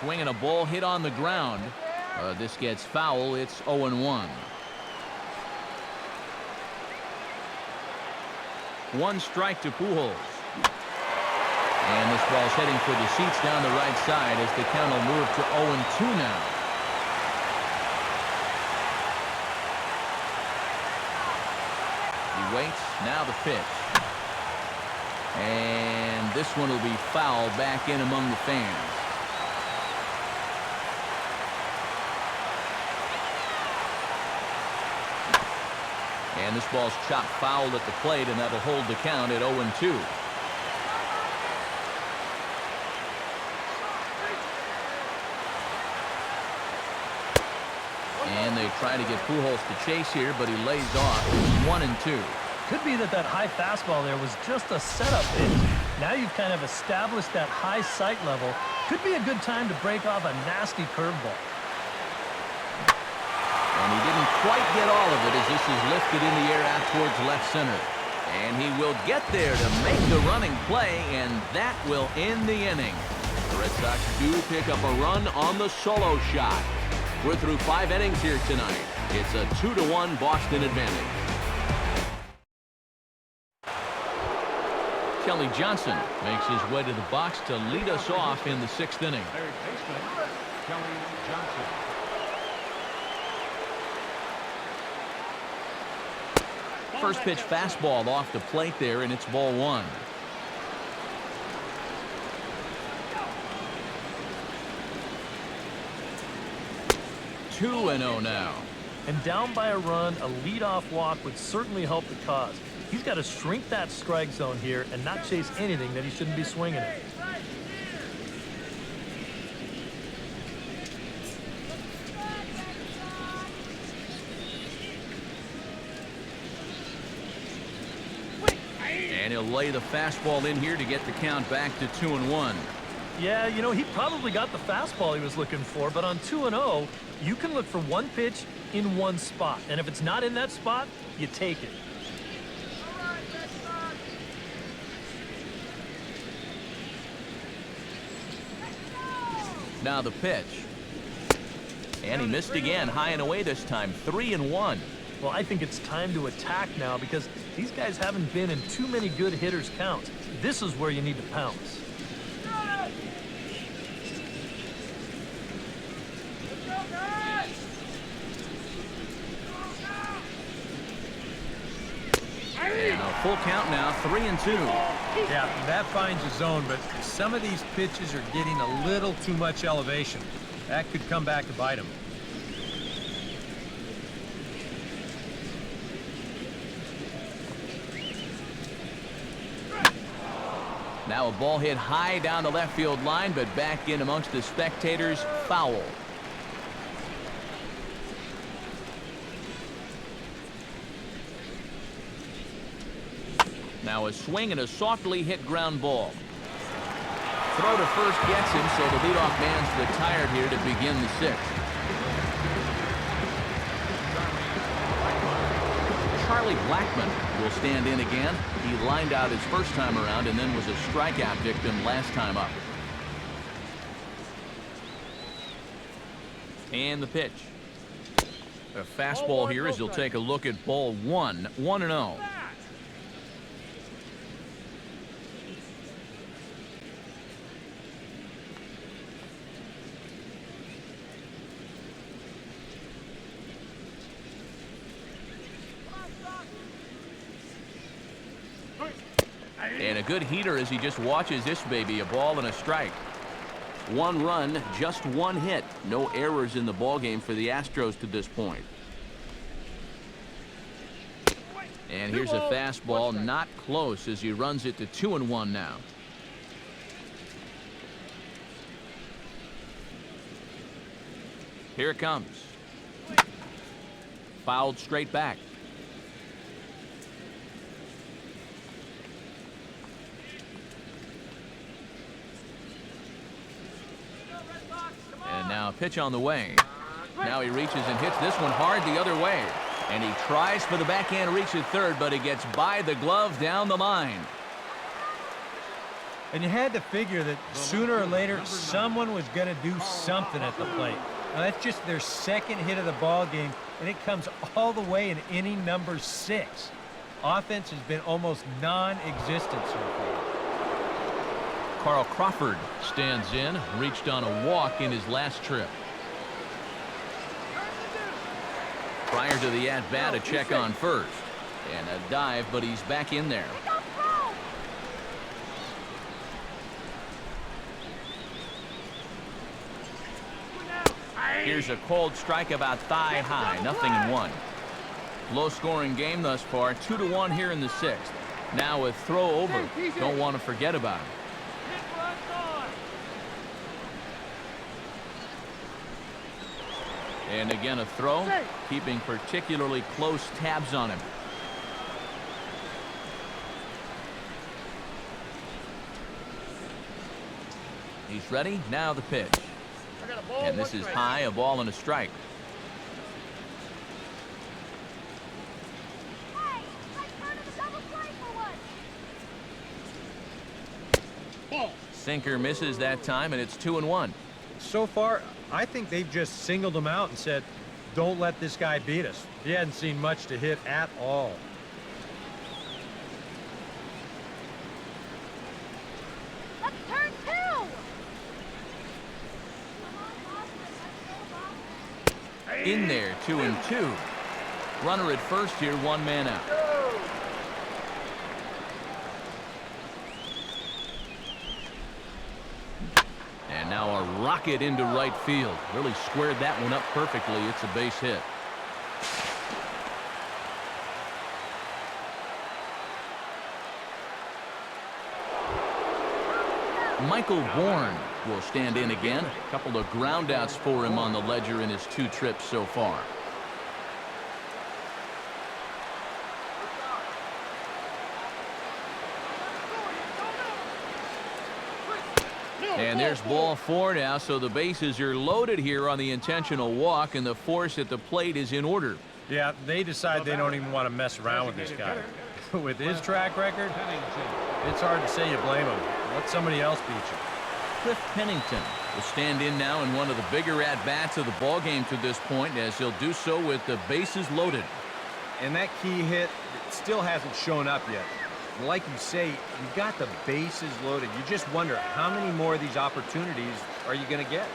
S1: Swinging a ball hit on the ground. This gets foul. It's 0-1. 1 strike to Pujols. And this ball's heading for the seats down the right side as the count will move to 0-2 now. He waits. Now the pitch. And this one will be fouled back in among the fans. And this ball's chopped foul at the plate, and that'll hold the count at 0-2. And they try to get Pujols to chase here, but he lays off. It's 1-2.
S2: Could be that high fastball there was just a setup pitch. Now you've kind of established that high sight level. Could be a good time to break off a nasty curveball.
S1: And he didn't quite get all of it as this is lifted in the air out towards left center. And he will get there to make the running play, and that will end the inning. The Red Sox do pick up a run on the solo shot. We're through 5 innings here tonight. It's a 2-1 Boston advantage. Kelly Johnson makes his way to the box to lead us off in the 6th inning.
S5: Third baseman, Kelly Johnson.
S1: First pitch fastball off the plate there, and it's ball 1. Two and 0 now.
S2: And down by a run, a leadoff walk would certainly help the cause. He's got to shrink that strike zone here and not chase anything that he shouldn't be swinging at.
S1: And he'll lay the fastball in here to get the count back to 2-1.
S2: Yeah, you know, he probably got the fastball he was looking for, but on 2-0, you can look for one pitch in one spot. And if it's not in that spot, you take it.
S1: Now the pitch. And he missed again, high and away this time, 3-1.
S2: Well, I think it's time to attack now because these guys haven't been in too many good hitters' counts. This is where you need to pounce.
S1: And a full count now, 3-2.
S6: Yeah, that finds a zone, but some of these pitches are getting a little too much elevation. That could come back to bite him.
S1: Now a ball hit high down the left field line, but back in amongst the spectators, foul. Now a swing and a softly hit ground ball. Throw to first gets him, so the leadoff man's retired here to begin the 6th. Charlie Blackmon will stand in again. He lined out his first time around and then was a strikeout victim last time up. And the pitch. A fastball here as he'll take a look at ball one. 1-0. And a good heater as he just watches this baby. A ball and a strike. 1 run, just 1 hit. No errors in the ballgame for the Astros to this point. And here's a fastball, not close as he runs it to 2-1 now. Here it comes. Fouled straight back. And now a pitch on the way. Now he reaches and hits this one hard the other way. And he tries for the backhand reach at third, but he gets by the glove down the line.
S3: And you had to figure that sooner or later someone was going to do something at the plate. Now that's just their second hit of the ball game, and it comes all the way in inning number 6. Offense has been almost non-existent so far.
S1: Carl Crawford stands in, reached on a walk in his last trip. Prior to the at-bat, a check on first. And a dive, but he's back in there. Here's a cold strike about thigh high, 0-1. Low-scoring game thus far, 2-1 here in the 6th. Now a throw over. Don't want to forget about it. And again a throw, keeping particularly close tabs on him. He's ready, now the pitch. And this is high, a ball and a strike. Sinker misses that time, and it's 2-1.
S3: So far, I think they've just singled him out and said, don't let this guy beat us. He hadn't seen much to hit at all.
S7: Let's turn 2.
S1: In there, 2-2. Runner at first here, 1 man out. And now a rocket into right field. Really squared that one up perfectly. It's a base hit. Michael Bourne will stand in again. A couple of groundouts for him on the ledger in his 2 trips so far. And there's ball 4 now, so the bases are loaded here on the intentional walk, and the force at the plate is in order.
S3: Yeah, they decide they don't even want to mess around with this guy. With his track record, it's hard to say you blame him. Let somebody else beat you.
S1: Cliff Pennington will stand in now in one of the bigger at-bats of the ballgame to this point, as he'll do so with the bases loaded.
S6: And that key hit still hasn't shown up yet. Like you say, you got the bases loaded. You just wonder how many more of these opportunities are you going to get?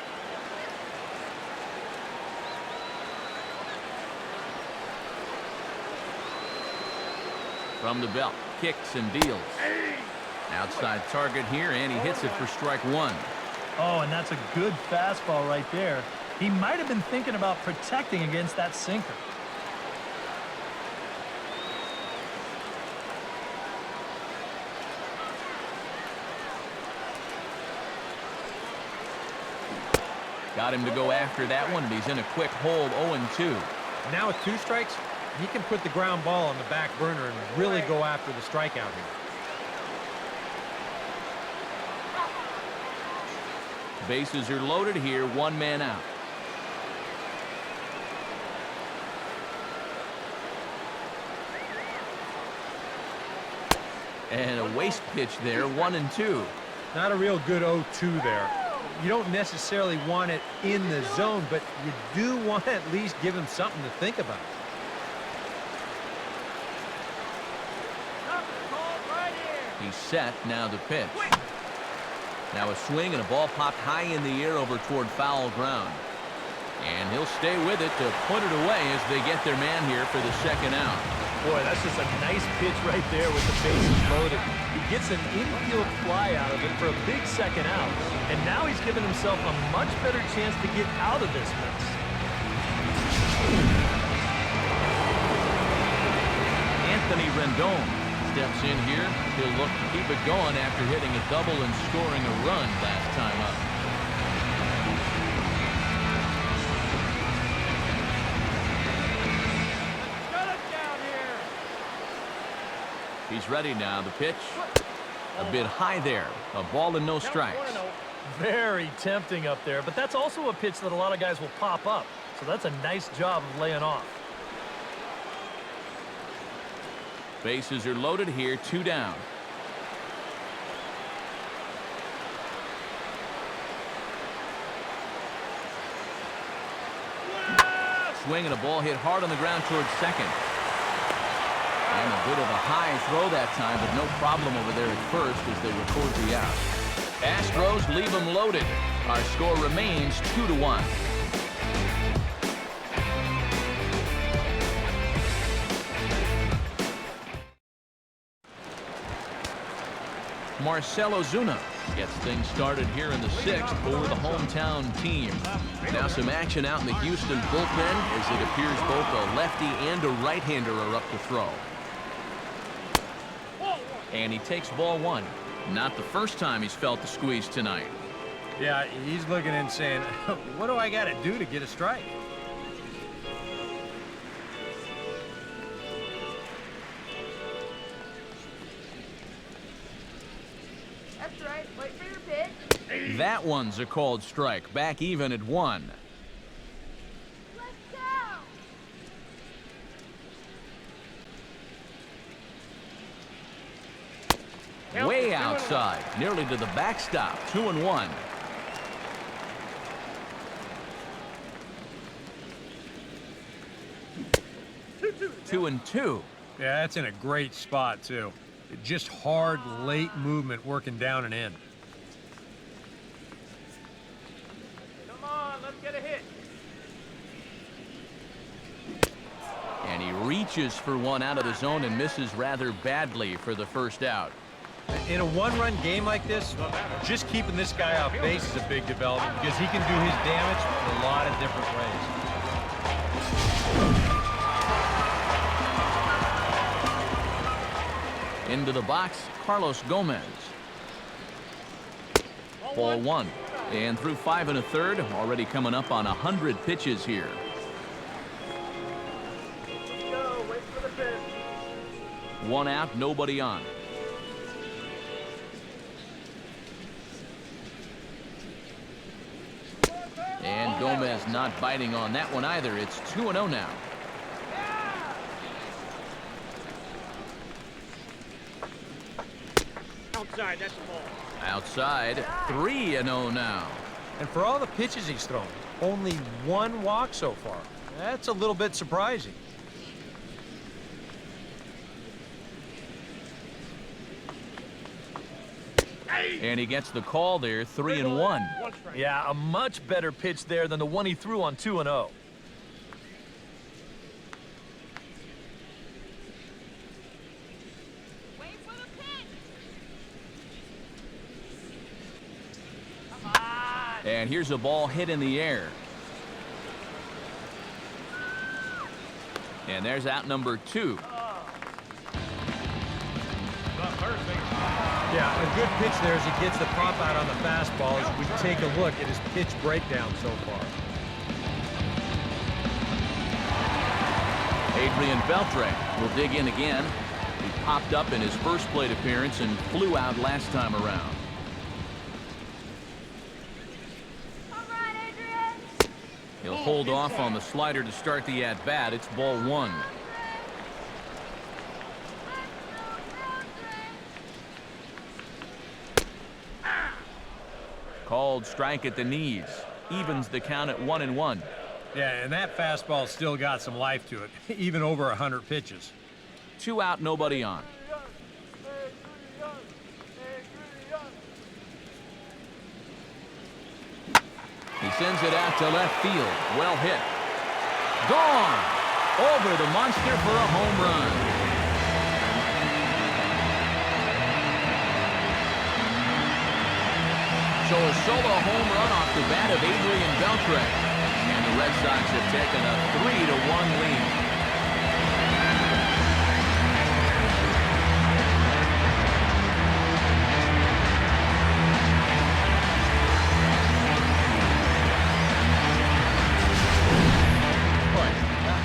S1: From the belt, kicks and deals. Outside target here, and he hits it for strike 1.
S2: Oh, and that's a good fastball right there. He might have been thinking about protecting against that sinker.
S1: Got him to go after that one, and he's in a quick hold, 0-2.
S3: Now with 2 strikes, he can put the ground ball on the back burner and really go after the strikeout here.
S1: Bases are loaded here, 1 man out. And a waste pitch there, 1-2.
S6: Not a real good 0-2 there. You don't necessarily want it in the zone, but you do want to at least give him something to think about.
S1: He's set, now the pitch. Now a swing and a ball popped high in the air over toward foul ground. And he'll stay with it to put it away as they get their man here for the second out.
S2: Boy, that's just a nice pitch right there with the bases loaded. He gets an infield fly out of it for a big second out. And now he's given himself a much better chance to get out of this mess.
S1: Anthony Rendon steps in here. He'll look to keep it going after hitting a double and scoring a run last time up. He's ready now. The pitch a bit high there. A ball and no strikes.
S2: Very tempting up there, but that's also a pitch that a lot of guys will pop up. So that's a nice job of laying off.
S1: Bases are loaded here, 2 down. Swing and a ball hit hard on the ground towards second. And a bit of a high throw that time, but no problem over there at first as they record the out. Astros leave them loaded. Our score remains 2-1. Marcell Ozuna gets things started here in the 6th for the hometown team. Now some action out in the Houston bullpen as it appears both a lefty and a right-hander are up to throw. And he takes ball 1. Not the first time he's felt the squeeze tonight.
S6: Yeah, he's looking and saying, what do I got to do to get a strike?
S7: That's right. Wait for your pitch.
S1: That one's a called strike. Back even at 1.
S7: Let's go.
S1: Way outside, nearly to the backstop. 2-1. Two and two.
S6: Yeah, that's in a great spot, too. Just hard, late movement working down and in.
S4: Come on, let's get a hit.
S1: And he reaches for one out of the zone and misses rather badly for the first out.
S6: In a one-run game like this, just keeping this guy off base is a big development because he can do his damage in a lot of different ways.
S1: Into the box, Carlos Gomez. Ball 1. And through 5 1/3, already coming up on 100 pitches here.
S4: Go, wait for the pitch.
S1: 1 out, nobody on. And Gomez not biting on that one either. It's 2-0 now.
S4: Outside, that's the ball.
S1: Outside, 3-0 now.
S6: And for all the pitches he's thrown, only 1 walk so far. That's a little bit surprising.
S1: And he gets the call there, 3-1.
S2: Yeah, a much better pitch there than the one he threw on 2-0.
S7: Wait for the pitch.
S1: And here's a ball hit in the air. And there's out number 2.
S6: Yeah, a good pitch there as he gets the pop out on the fastball as we take a look at his pitch breakdown so far.
S1: Adrian Beltre will dig in again. He popped up in his first plate appearance and flew out last time around.
S7: All right, Adrian.
S1: He'll hold off on the slider to start the at-bat. It's ball 1. called strike at the knees. Evens the count at 1-1.
S6: Yeah, and that fastball still got some life to it, even over 100 pitches.
S1: 2 out, nobody on. He sends it out to left field. Well hit. Gone! Over the monster for a home run. So a solo home run off the bat of Adrian Beltre. And the Red Sox have taken a 3-1 lead.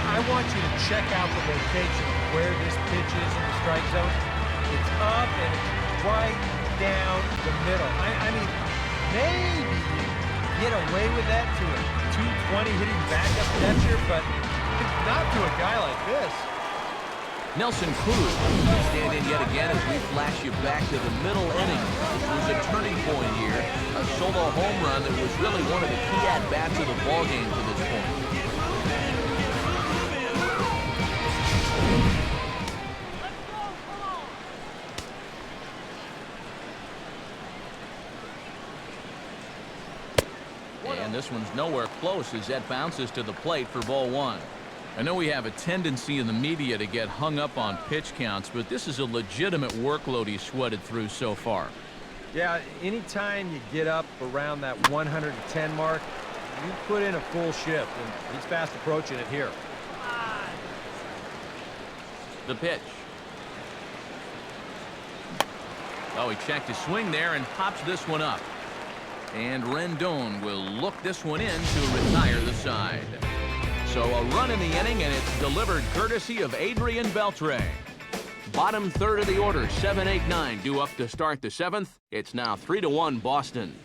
S3: I want you to check out the location of where this pitch is in the strike zone. It's up and it's right down the middle. I mean, maybe you get away with that to a 220 hitting backup catcher, but not to a guy like this.
S1: Nelson Cruz will stand in yet again as we flash you back to the middle inning. This was a turning point here. A solo home run that was really one of the key at-bats of the ballgame to this point. And this one's nowhere close as that bounces to the plate for ball 1. I know we have a tendency in the media to get hung up on pitch counts, but this is a legitimate workload he's sweated through so far.
S6: Yeah, anytime you get up around that 110 mark, you put in a full shift, and he's fast approaching it here.
S1: The pitch. Oh, he checked his swing there and pops this one up. And Rendon will look this one in to retire the side. So a run in the inning, and it's delivered courtesy of Adrian Beltre. Bottom third of the order, 7-8-9 due up to start the 7th. It's now 3-1 Boston.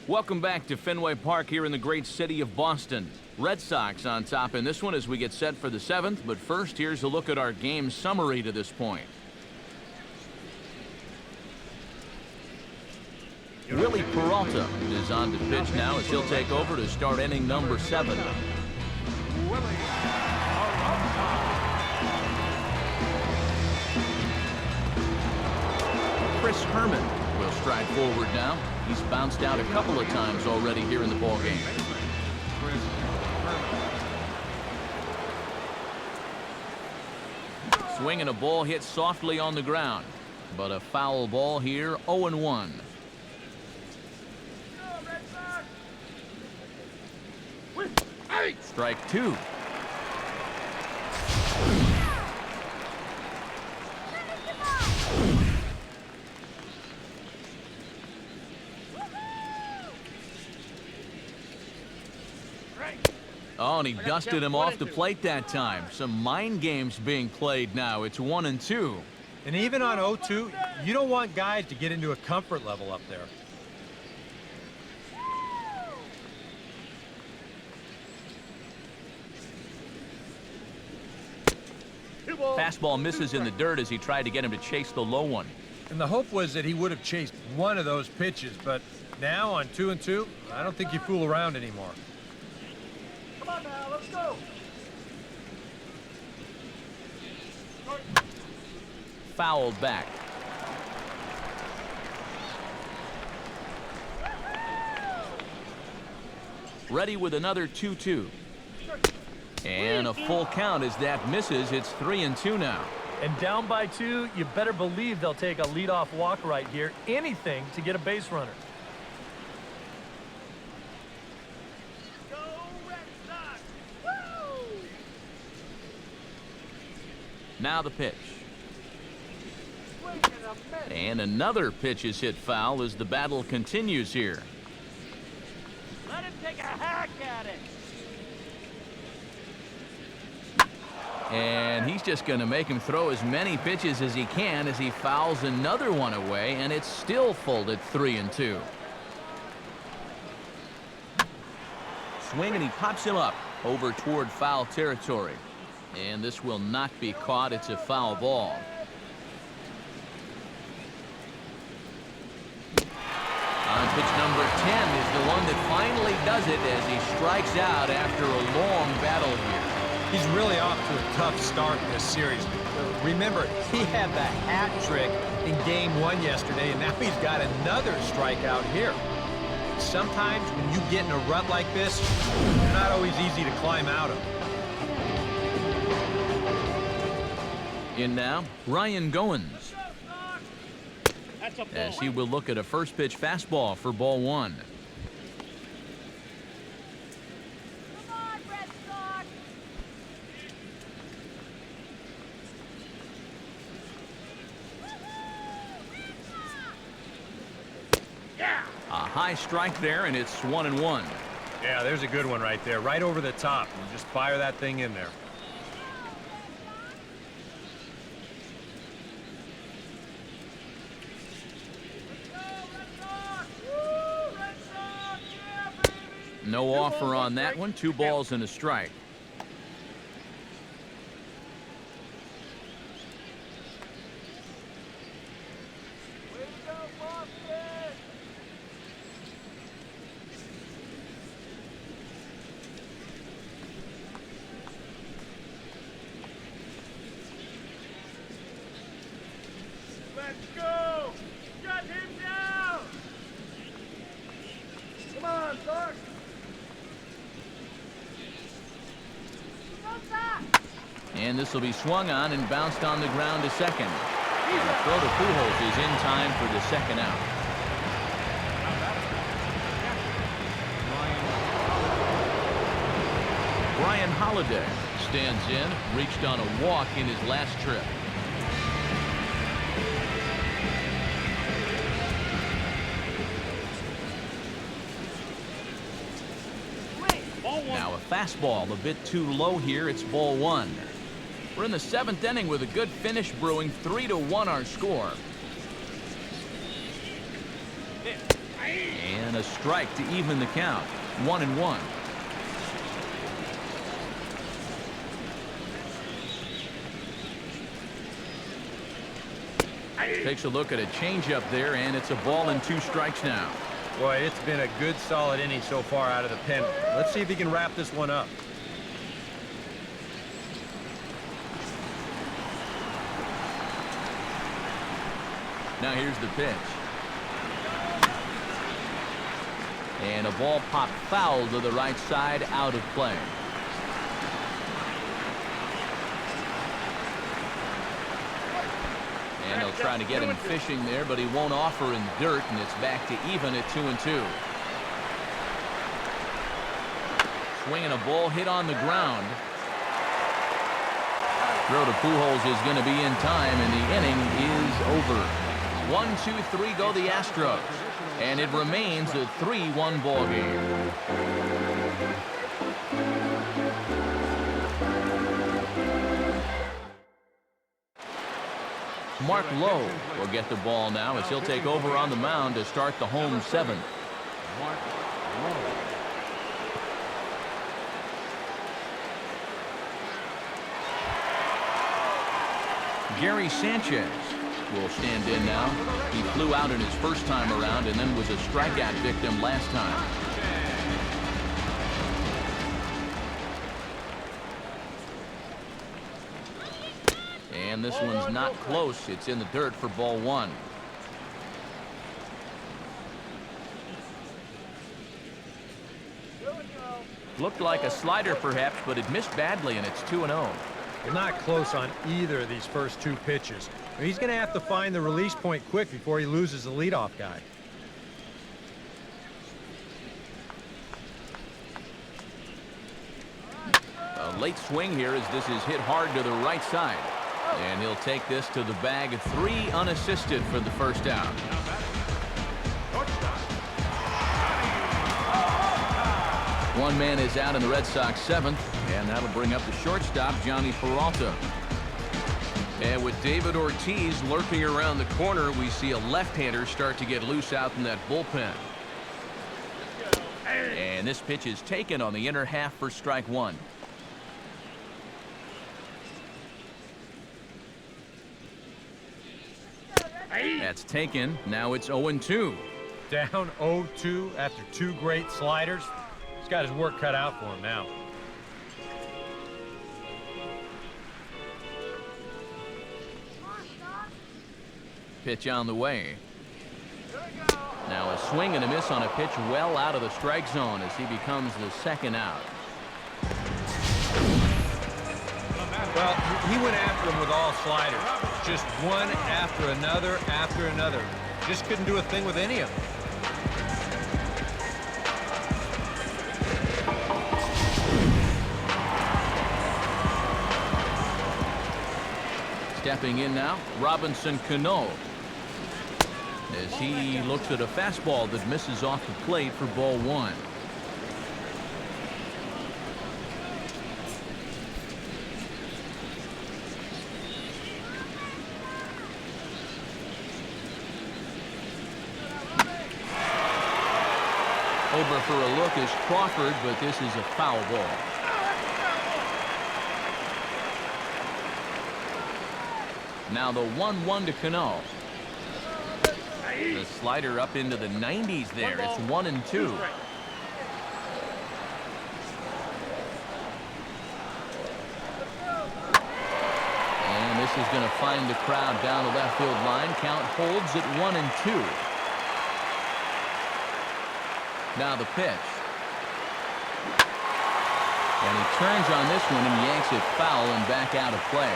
S1: Welcome back to Fenway Park here in the great city of Boston. Red Sox on top in this one as we get set for the 7th. But first, here's a look at our game summary to this point. Willie Peralta is on to pitch now as he'll take over to start inning number 7. Chris Herman will stride forward now. He's bounced out a couple of times already here in the ballgame. Swing and a ball hit softly on the ground, but a foul ball here, 0-1. Strike 2. Oh, and he dusted him off the plate that time. Some mind games being played now. It's 1-2.
S3: And even on 0-2, you don't want guys to get into a comfort level up there.
S1: Fastball misses in the dirt as he tried to get him to chase the low one.
S3: And the hope was that he would have chased one of those pitches, but now on 2-2, I don't think you fool around anymore.
S4: Come on now, let's go.
S1: Fouled back. Ready with another 2-2. And a full count as that misses. It's 3-2 now.
S2: And down by 2, you better believe they'll take a leadoff walk right here. Anything to get a base runner.
S4: Go Red Sox! Woo!
S1: Now the pitch.
S4: Swing and a miss.
S1: And another pitch is hit foul as the battle continues here.
S4: Let him take a hack at it.
S1: And he's just going to make him throw as many pitches as he can as he fouls another one away, and it's still full at 3-2. Swing, and he pops him up over toward foul territory. And this will not be caught. It's a foul ball. On Pitch number 10 is the one that finally does it as he strikes out after a long battle here.
S6: He's really off to a tough start in this series. Remember, he had the hat trick in Game 1 yesterday, and now he's got another strikeout here. Sometimes when you get in a rut like this, they're not always easy to climb out of.
S1: In now, Ryan Goins, as he will look at a first pitch fastball for ball 1. A high strike there, and it's 1-1.
S6: Yeah, there's a good one right there, right over the top. You just fire that thing in there.
S1: No offer on that one. 2 balls and a strike.
S4: Let's go! Shut him down! Come on, Doc!
S1: And this will be swung on and bounced on the ground to second. And the throw to Pujols is in time for the second out. Brian Holiday stands in, reached on a walk in his last trip. Now a fastball a bit too low here. It's ball 1. We're in the 7th inning with a good finish brewing. 3-1 our score. And a strike to even the count. 1-1. Takes a look at a changeup there, and it's a ball and 2 strikes now.
S6: Boy, it's been a good, solid inning so far out of the pen. Let's see if he can wrap this one up.
S1: Now here's the pitch. And a ball popped foul to the right side, out of play. And they'll try to get him fishing there, but he won't offer in dirt, and it's back to even at 2-2. Swinging a ball hit on the ground. Throw to Pujols is going to be in time, and the inning is over. 1-2-3 go the Astros, and it remains a 3-1 ball game. Mark Lowe will get the ball now as he'll take over on the mound to start the home 7th.
S5: Mark Lowe.
S1: Gary Sanchez will stand in now. He flew out in his first time around and then was a strikeout victim last time. And this one's not close. It's in the dirt for ball 1. Looked like a slider perhaps, but it missed badly, and it's 2-0.
S6: They're not close on either of these first 2 pitches. He's going to have to find the release point quick before he loses the leadoff guy.
S1: A late swing here as this is hit hard to the right side. And he'll take this to the bag. 3 unassisted for the first out. One man is out in the Red Sox 7th, and that'll bring up the shortstop, Johnny Peralta. And with David Ortiz lurking around the corner, we see a left-hander start to get loose out in that bullpen. And this pitch is taken on the inner half for strike 1. That's taken. Now it's 0-2.
S6: Down 0-2 after 2 great sliders. He's got his work cut out for him now.
S1: Pitch on the way. Now a swing and a miss on a pitch well out of the strike zone as he becomes the second out.
S6: Well, he went after him with all sliders. Just one after another after another. Just couldn't do a thing with any of them.
S1: Stepping in now, Robinson Cano, as he looks at a fastball that misses off the plate for ball 1. Over for a look is Crawford, but this is a foul ball. Now the 1-1 to Cano. The slider up into the 90s there. It's 1-2. And this is going to find the crowd down the left field line. Count holds at 1-2. Now the pitch. And he turns on this one and yanks it foul and back out of play.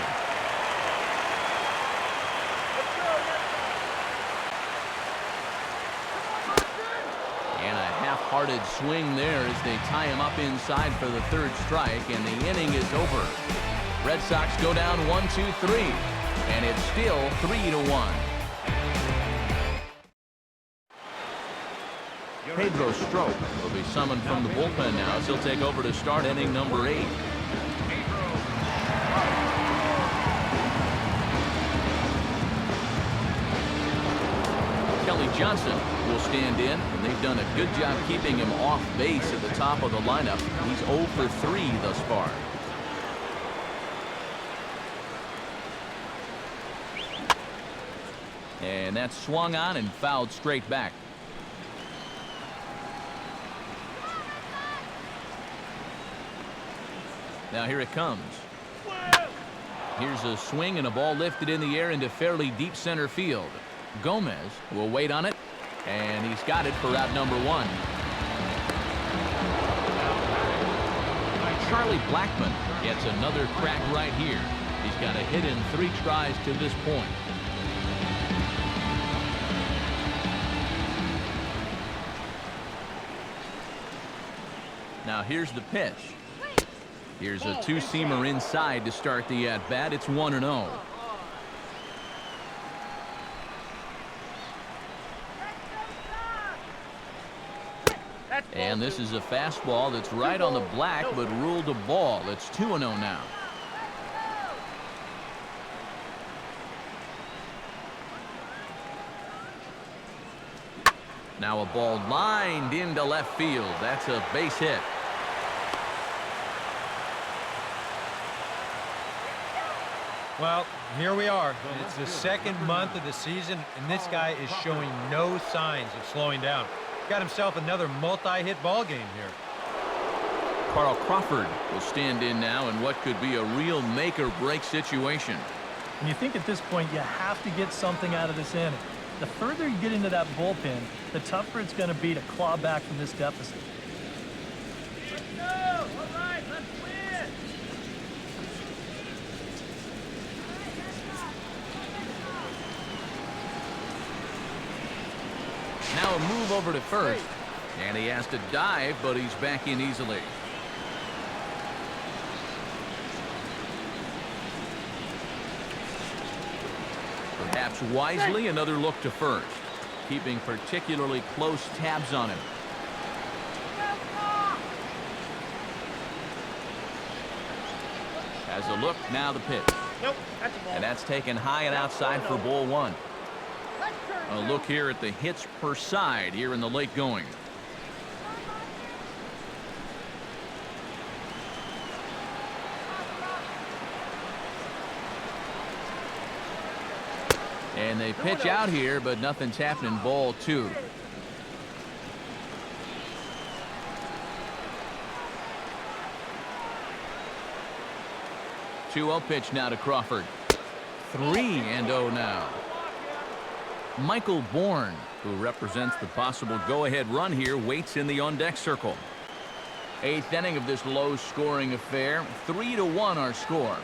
S1: And a half-hearted swing there as they tie him up inside for the 3rd strike, and the inning is over. Red Sox go down 1-2-3, and it's still 3-1. Pedro Strop will be summoned from the bullpen now as he'll take over to start inning number 8. Kelly Johnson will stand in, and they've done a good job keeping him off base at the top of the lineup. He's 0 for 3 thus far. And that's swung on and fouled straight back. Now here it comes. Here's a swing and a ball lifted in the air into fairly deep center field. Gomez will wait on it, and he's got it for out number 1. Charlie Blackmon gets another crack right here. He's got a hit in 3 tries to this point. Now here's the pitch. Here's a 2-seamer inside to start the at-bat. It's 1-0. And this is a fastball that's right on the black, but ruled a ball. It's 2-0 now. Now a ball lined into left field. That's a base hit.
S6: Well, here we are. It's the 2nd month of the season, and this guy is showing no signs of slowing down. Got himself another multi-hit ball game here.
S1: Carl Crawford will stand in now in what could be a real make-or-break situation.
S2: And you think at this point you have to get something out of this inning. The further you get into that bullpen, the tougher it's going to be to claw back from this deficit.
S4: Let's go! All right, let's win!
S1: Now a move over to first, and he has to dive, but he's back in easily. Perhaps wisely, another look to first, keeping particularly close tabs on him. As a look, now the pitch.
S4: Nope, that's a ball.
S1: And that's taken high and outside for ball 1. A look here at the hits per side here in the late going. And they pitch out here, but nothing's happening. Ball 2. 2-0 pitch now to Crawford. 3-0 now. Michael Bourne, who represents the possible go-ahead run here, waits in the on-deck circle. 8th inning of this low-scoring affair. 3-1 our score.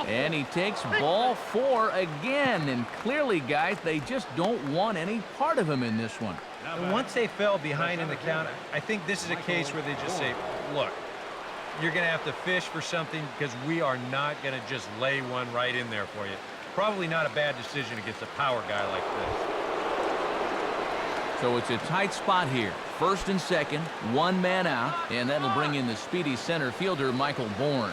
S1: And he takes ball 4 again. And clearly, guys, they just don't want any part of him in this one.
S6: And once they fell behind in the count, I think this is a case where they just say, look, you're going to have to fish for something because we are not going to just lay one right in there for you. Probably not a bad decision against a power guy like this.
S1: So it's a tight spot here. 1st and 2nd, 1 man out, and that'll bring in the speedy center fielder, Michael Bourne.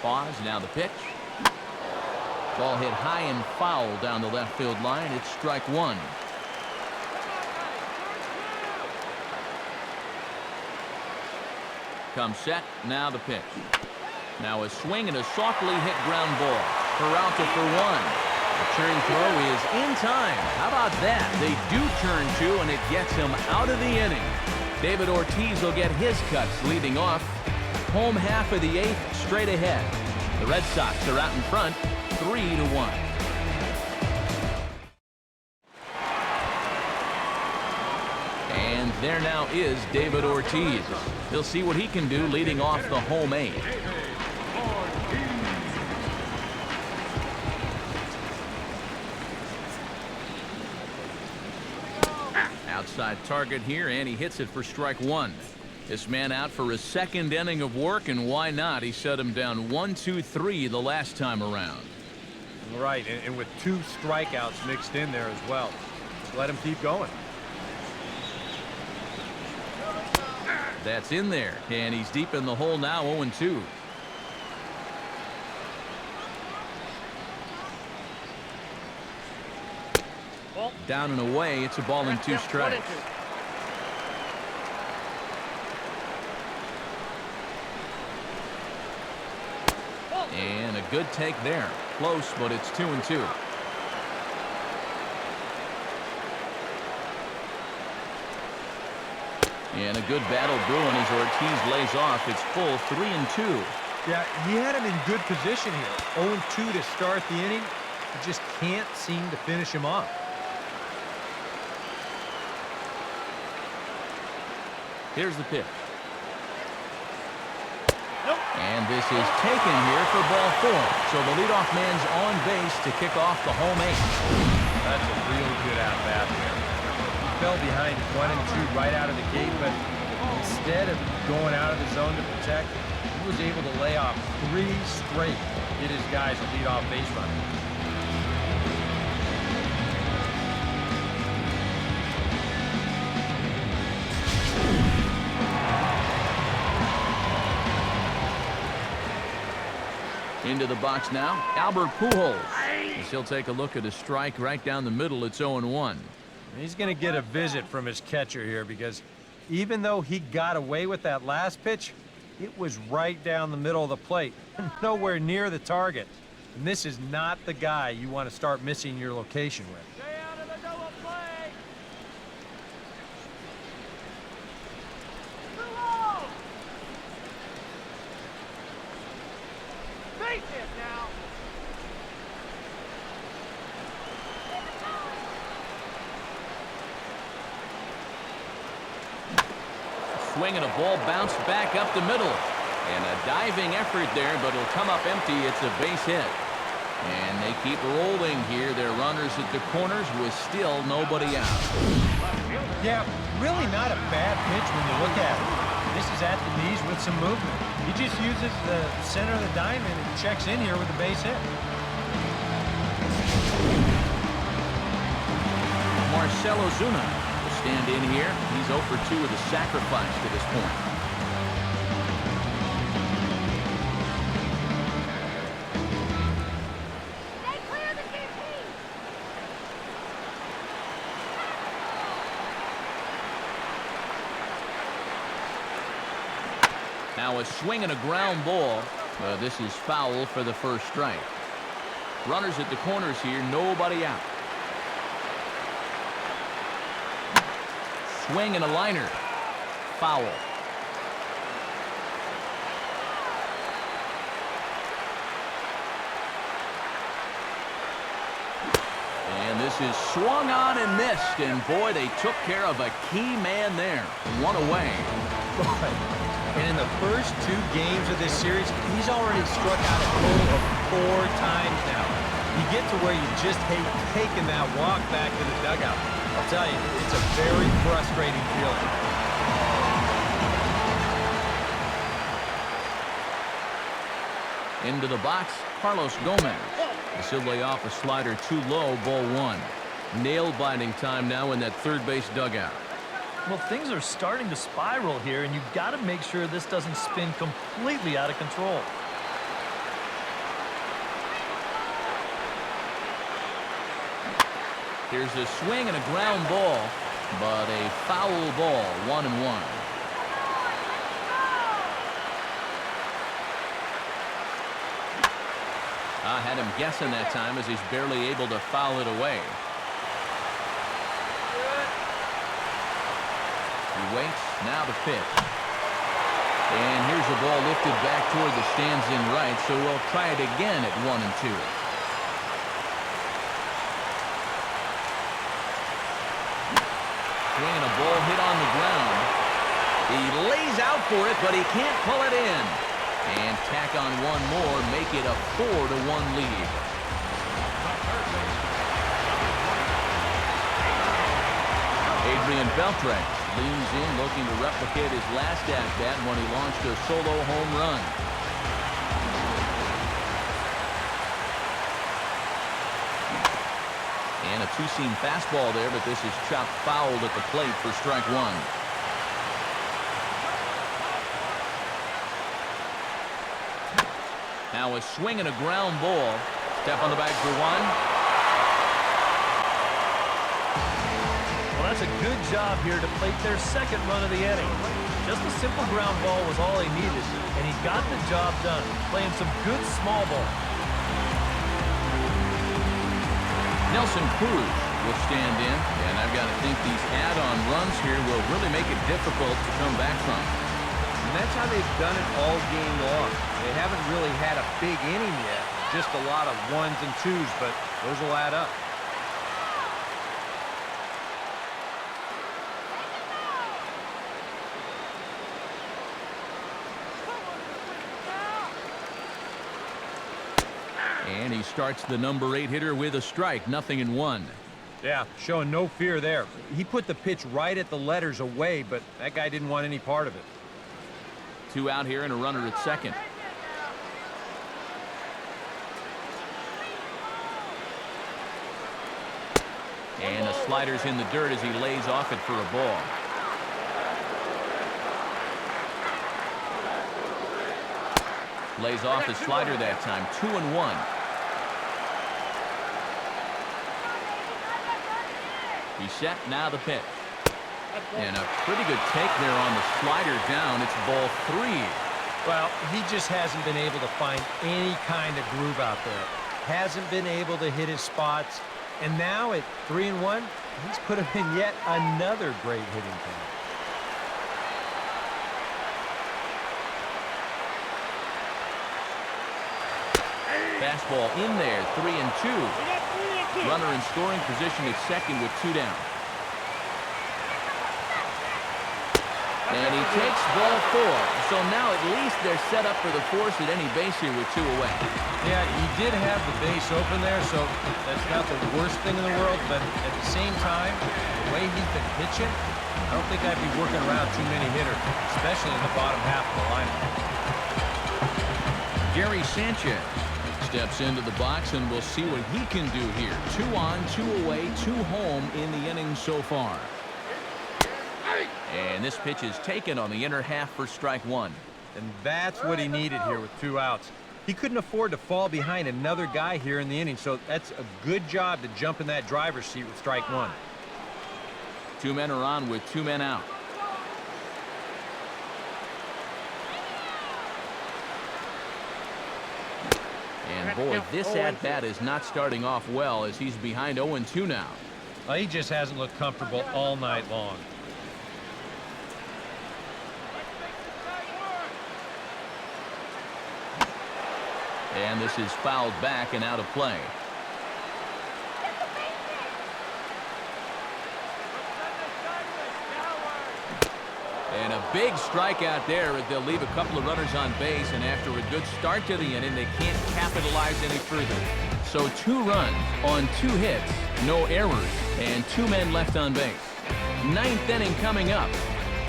S1: Pause, now the pitch. Ball hit high and foul down the left field line. It's strike 1. Comes set, now the pitch. Now a swing and a softly hit ground ball. Peralta for 1. The turn throw is in time. How about that? They do turn 2, and it gets him out of the inning. David Ortiz will get his cuts leading off. Home half of the 8th straight ahead. The Red Sox are out in front, 3-1. And there now is David Ortiz. He'll see what he can do leading off the home 8. Outside target here, and he hits it for strike 1. This man out for his 2nd inning of work, and why not? He shut him down 1-2-3 the last time around.
S6: Right, and with 2 strikeouts mixed in there as well. Just let him keep going.
S1: That's in there, and he's deep in the hole now, 0-2. Down and away, it's a ball and 2 strikes. And a good take there. Close, but it's 2-2. And a good battle brewing as Ortiz lays off. It's full 3-2.
S6: Yeah, he had him in good position here. 0-2 to start the inning. He just can't seem to finish him off.
S1: Here's the pitch. And this is taken here for ball 4. So the leadoff man's on base to kick off the home 8.
S6: That's a real good at-bat there. He fell behind 1-2 right out of the gate, but instead of going out of the zone to protect, he was able to lay off 3 straight, get his guys a leadoff base runner.
S1: Into the box now, Albert Pujols. As he'll take a look at a strike right down the middle. It's 0-1.
S6: He's going to get a visit from his catcher here because even though he got away with that last pitch, it was right down the middle of the plate, nowhere near the target. And this is not the guy you want to start missing your location with.
S4: Stay out of the double play. Too low. Base hit now.
S1: Swing and a ball bounced back up the middle. And a diving effort there, but it'll come up empty. It's a base hit. And they keep rolling here. Their runners at the corners with still nobody out.
S6: Yeah, really not a bad pitch when you look at it. This is at the knees with some movement. He just uses the center of the diamond and checks in here with a base hit.
S1: Marcell Ozuna will stand in here. He's 0 for 2 with a sacrifice to this point.
S7: Stay clear of the DP.
S1: Now a swing and a ground ball. This is foul for the first strike. Runners at the corners here, nobody out. Swing and a liner. Foul. And this is swung on and missed. And boy, they took care of a key man there. One away.
S6: And in the first 2 games of this series, he's already struck out a total of 4 times now. You get to where you just hate taking that walk back to the dugout. I'll tell you, it's a very frustrating feeling.
S1: Into the box, Carlos Gomez. This will lay off a slider too low, ball 1. Nail-biting time now in that third base dugout.
S2: Well, things are starting to spiral here, and you've got to make sure this doesn't spin completely out of control.
S1: Here's a swing and a ground ball, but a foul ball, 1-1. I had him guessing that time as he's barely able to foul it away. He waits, now the pitch. And here's a ball lifted back toward the stands in right, so we'll try it again at 1-2. Swing and a ball hit on the ground. He lays out for it, but he can't pull it in. And tack on one more, make it a 4-1 lead. Adrian Beltre leans in, looking to replicate his last at-bat when he launched a solo home run. And a two-seam fastball there, but this is chopped fouled at the plate for strike 1. Now a swing and a ground ball. Step on the bag for 1.
S2: Well, that's a good job here to plate their second run of the inning. Just a simple ground ball was all he needed, and he got the job done, playing some good small ball.
S1: Nelson Cruz will stand in, and I've got to think these add-on runs here will really make it difficult to come back from.
S6: And that's how they've done it all game long. They haven't really had a big inning yet, just a lot of 1s and 2s, but those will add up.
S1: And he starts the number 8 hitter with a strike, 0-1.
S6: Yeah, showing no fear there. He put the pitch right at the letters away, but that guy didn't want any part of it.
S1: 2 out here and a runner at second. And the slider's in the dirt as he lays off it for a ball. Lays off the slider that time, 2-1. He's set, now the pitch. And a pretty good take there on the slider down. It's ball 3.
S6: Well, he just hasn't been able to find any kind of groove out there. Hasn't been able to hit his spots. And now at 3-1, he's put him in yet another great hitting time.
S1: Fastball in there, 3-2. Runner in scoring position at second with 2 down. And he takes ball 4. So now at least they're set up for the force at any base here with 2 away.
S6: Yeah, he did have the base open there, so that's not the worst thing in the world. But at the same time, the way he's been pitching, I don't think I'd be working around too many hitters, especially in the bottom half of the lineup.
S1: Gary Sanchez steps into the box, and we'll see what he can do here. 2 on, 2 away, 2 home in the inning so far. And this pitch is taken on the inner half for strike 1.
S6: And that's what he needed here with 2 outs. He couldn't afford to fall behind another guy here in the inning, so that's a good job to jump in that driver's seat with strike 1.
S1: 2 men are on with 2 men out. boy, this at-bat is not starting off well as he's behind 0-2 now.
S6: He just hasn't looked comfortable all night long.
S1: And this is fouled back and out of play. And a big strikeout there. They'll leave a couple of runners on base, and after a good start to the inning, they can't capitalize any further. So 2 runs on 2 hits, no errors, and 2 men left on base. 9th inning coming up.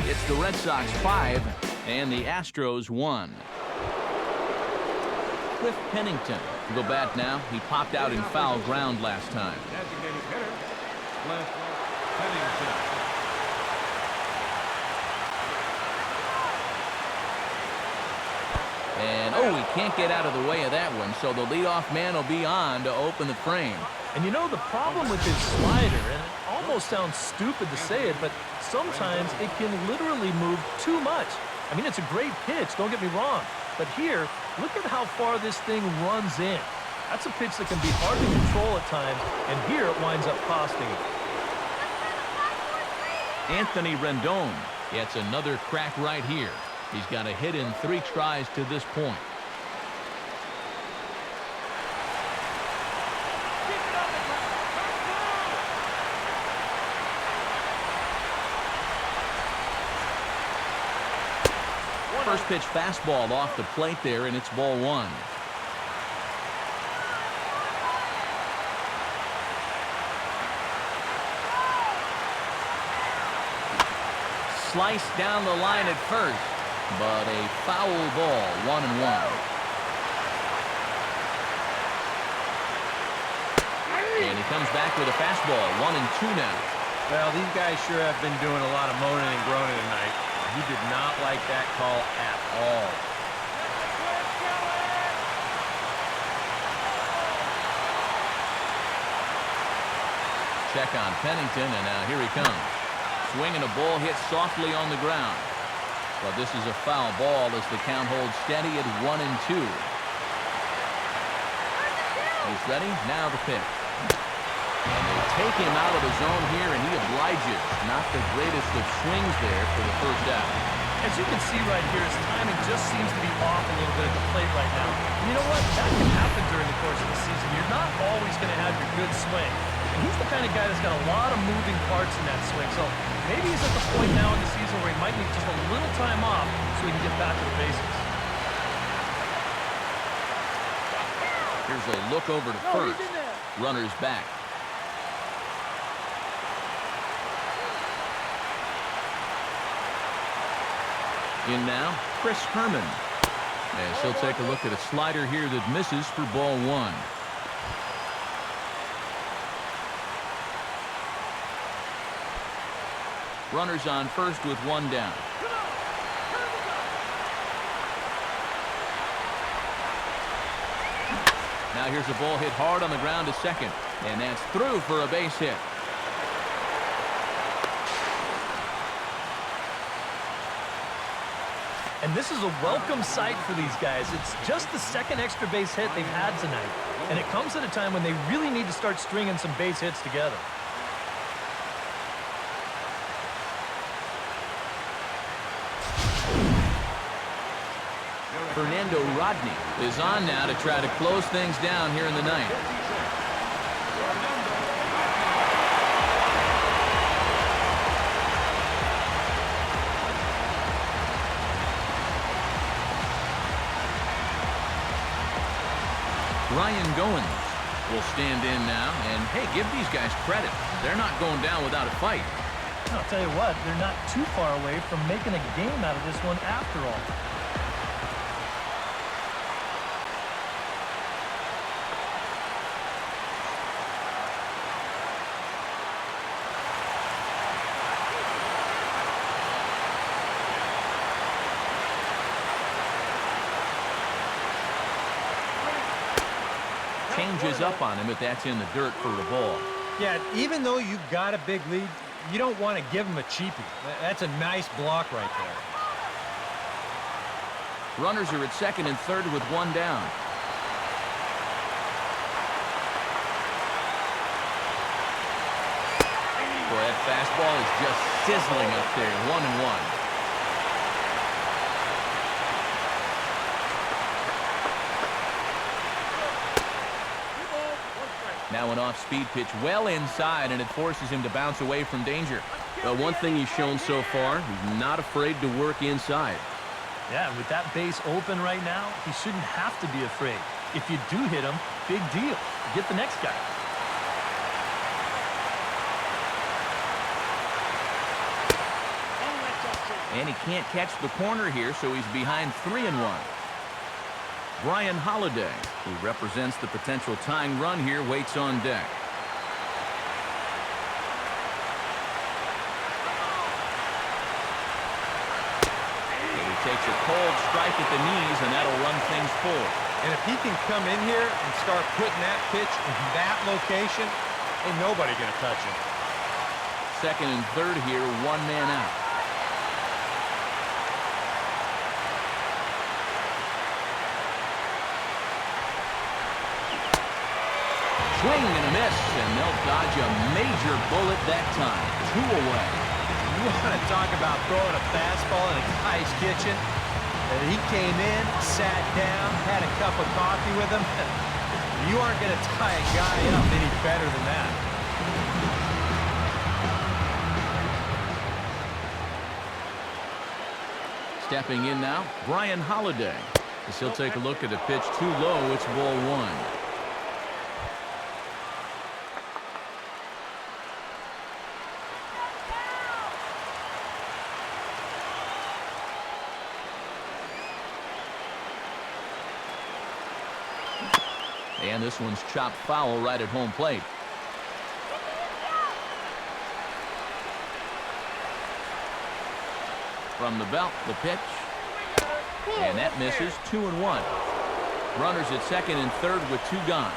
S1: It's the Red Sox 5 and the Astros 1. Cliff Pennington will go bat now. He popped out in foul ground last time.
S5: Designated hitter, Cliff Pennington.
S1: And, oh, he can't get out of the way of that one, so the leadoff man will be on to open the frame.
S2: And you know the problem with his slider, and it almost sounds stupid to say it, but sometimes it can literally move too much. I mean, it's a great pitch, don't get me wrong. But here, look at how far this thing runs in. That's a pitch that can be hard to control at times, and here it winds up costing him.
S1: Anthony Rendon gets another crack right here. He's got a hit in 3 tries to this point. First pitch fastball off the plate there, and it's ball 1. Sliced down the line at first, but a foul ball, 1-1. And he comes back with a fastball, 1-2 now.
S6: Well, these guys sure have been doing a lot of moaning and groaning tonight. He did not like that call at all.
S1: Check on Pennington, and now here he comes. Swinging a ball hit softly on the ground. But this is a foul ball as the count holds steady at 1-2. He's ready. Now the pitch. And they take him out of the zone here, and he obliges. Not the greatest of swings there for the first out.
S2: As you can see right here, his timing just seems to be off a little bit at the plate right now. And you know what? That can happen during the course of the season. You're not always going to have your good swing. And he's the kind of guy that's got a lot of moving parts in that swing. So maybe he's at the point now in the season where he might need just a little time off so he can get back to the basics.
S1: Here's a look over to first. Runners back. In now, Chris Herman. As he'll take a look at a slider here that misses for ball 1. Runners on first with 1 down. Now here's a ball hit hard on the ground to second, and that's through for a base hit.
S2: And this is a welcome sight for these guys. It's just the second extra base hit they've had tonight. And it comes at a time when they really need to start stringing some base hits together.
S1: Fernando Rodney is on now to try to close things down here in the ninth. Ryan Goins will stand in now, and hey, give these guys credit. They're not going down without a fight.
S2: I'll tell you what, they're not too far away from making a game out of this one after all.
S1: Changes up on him, but that's in the dirt for a ball.
S6: Yeah, even though you've got a big lead, you don't want to give him a cheapie. That's a nice block right there.
S1: Runners are at second and third with 1 down. Fastball is just sizzling up there. 1-1. Now an off-speed pitch well inside, and it forces him to bounce away from danger. But one thing he's shown so far, he's not afraid to work inside.
S2: Yeah, and with that base open right now, he shouldn't have to be afraid. If you do hit him, big deal. Get the next guy.
S1: And he can't catch the corner here, so he's behind 3-1. Brian Holliday, who represents the potential tying run here, waits on deck. And he takes a cold strike at the knees, and that'll run things forward.
S6: And if he can come in here and start putting that pitch in that location, ain't nobody going to touch him.
S1: Second and third here, one man out. Swing and a miss, and they'll dodge a major bullet that time. 2 away.
S6: You want to talk about throwing a fastball in a guy's kitchen? And he came in, sat down, had a cup of coffee with him. You aren't going to tie a guy up any better than that.
S1: Stepping in now, Brian Holliday. As he'll take a look at a pitch too low, it's ball 1. And this one's chopped foul right at home plate. From the belt, the pitch. And that misses. 2-1. Runners at second and third with 2 gone.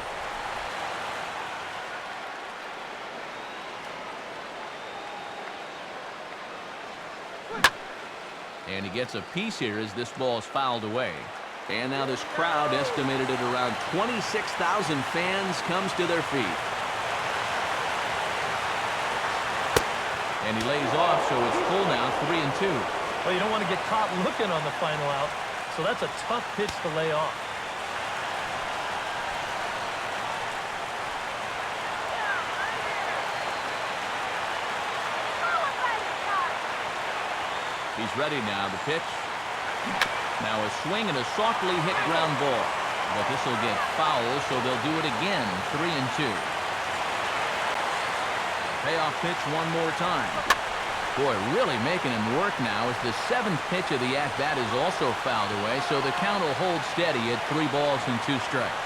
S1: And he gets a piece here as this ball is fouled away. And now this crowd, estimated at around 26,000 fans, comes to their feet. And he lays off, so it's full now, 3-2.
S2: Well, you don't want to get caught looking on the final out, so that's a tough pitch to lay off.
S1: He's ready now, the pitch. Now a swing and a softly hit ground ball. But this will get foul, so they'll do it again. 3-2. Payoff pitch one more time. Boy, really making him work now as the 7th pitch of the at-bat is also fouled away, so the count will hold steady at 3 balls and 2 strikes.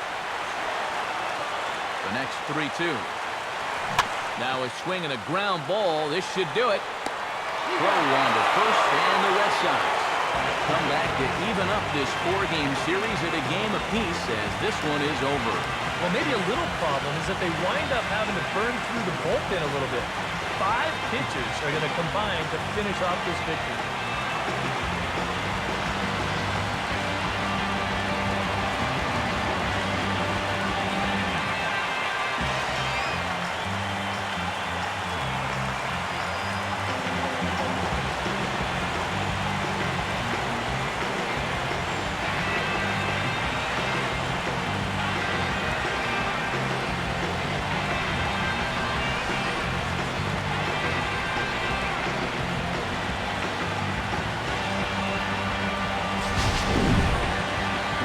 S1: The next 3-2. Now a swing and a ground ball. This should do it. Throw on to first, and the Red Sox come back to even up this 4-game series at a game apiece as this one is over.
S2: Well, maybe a little problem is that they wind up having to burn through the bullpen a little bit. 5 pitchers are going to combine to finish off this victory.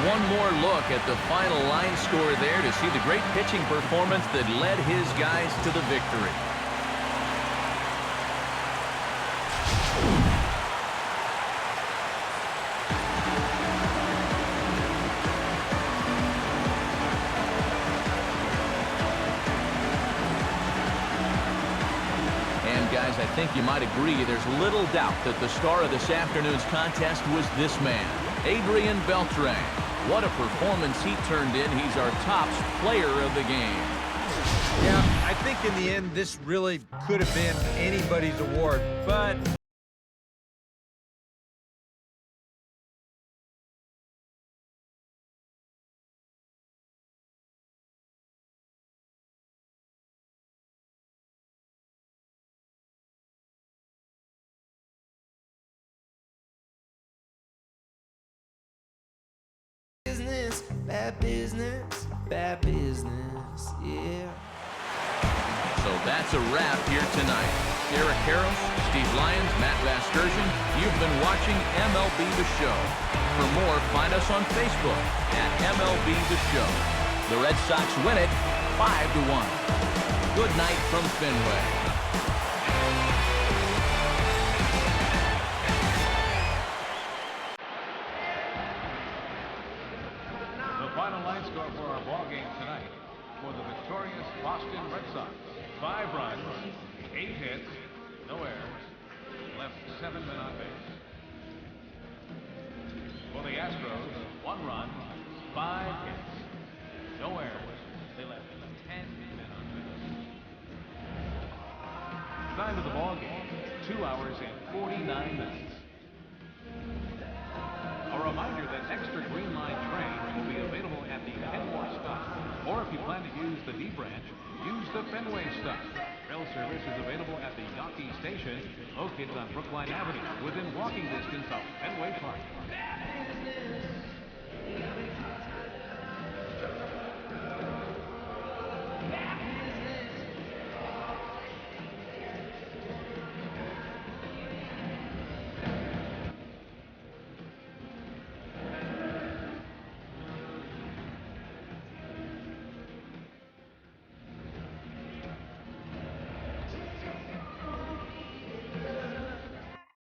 S1: One more look at the final line score there to see the great pitching performance that led his guys to the victory. And guys, I think you might agree there's little doubt that the star of this afternoon's contest was this man, Adrian Beltre. What a performance he turned in. He's our top player of the game.
S6: Yeah, I think in the end, this really could have been anybody's award, but
S8: Bad business, yeah.
S1: So that's a wrap here tonight. Eric Harris, Steve Lyons, Matt Vasgersian, you've been watching MLB The Show. For more, find us on Facebook at MLB The Show. The Red Sox win it 5-1. Good night from Fenway.
S5: The final line score for our ball game tonight for the victorious Boston Red Sox. 5 runs, 8 hits, no errors, left 7 men on base. For the Astros, 1 run, 5 hits, no errors. They left 10 men on base. Time of the ball game, 2 hours and 49 minutes. A reminder that extra green line trains will be available at the Kenmore stop. Or if you plan to use the D branch, use the Fenway stop. Rail service is available at the Yankees station, located on Brookline Avenue, within walking distance of Fenway Park.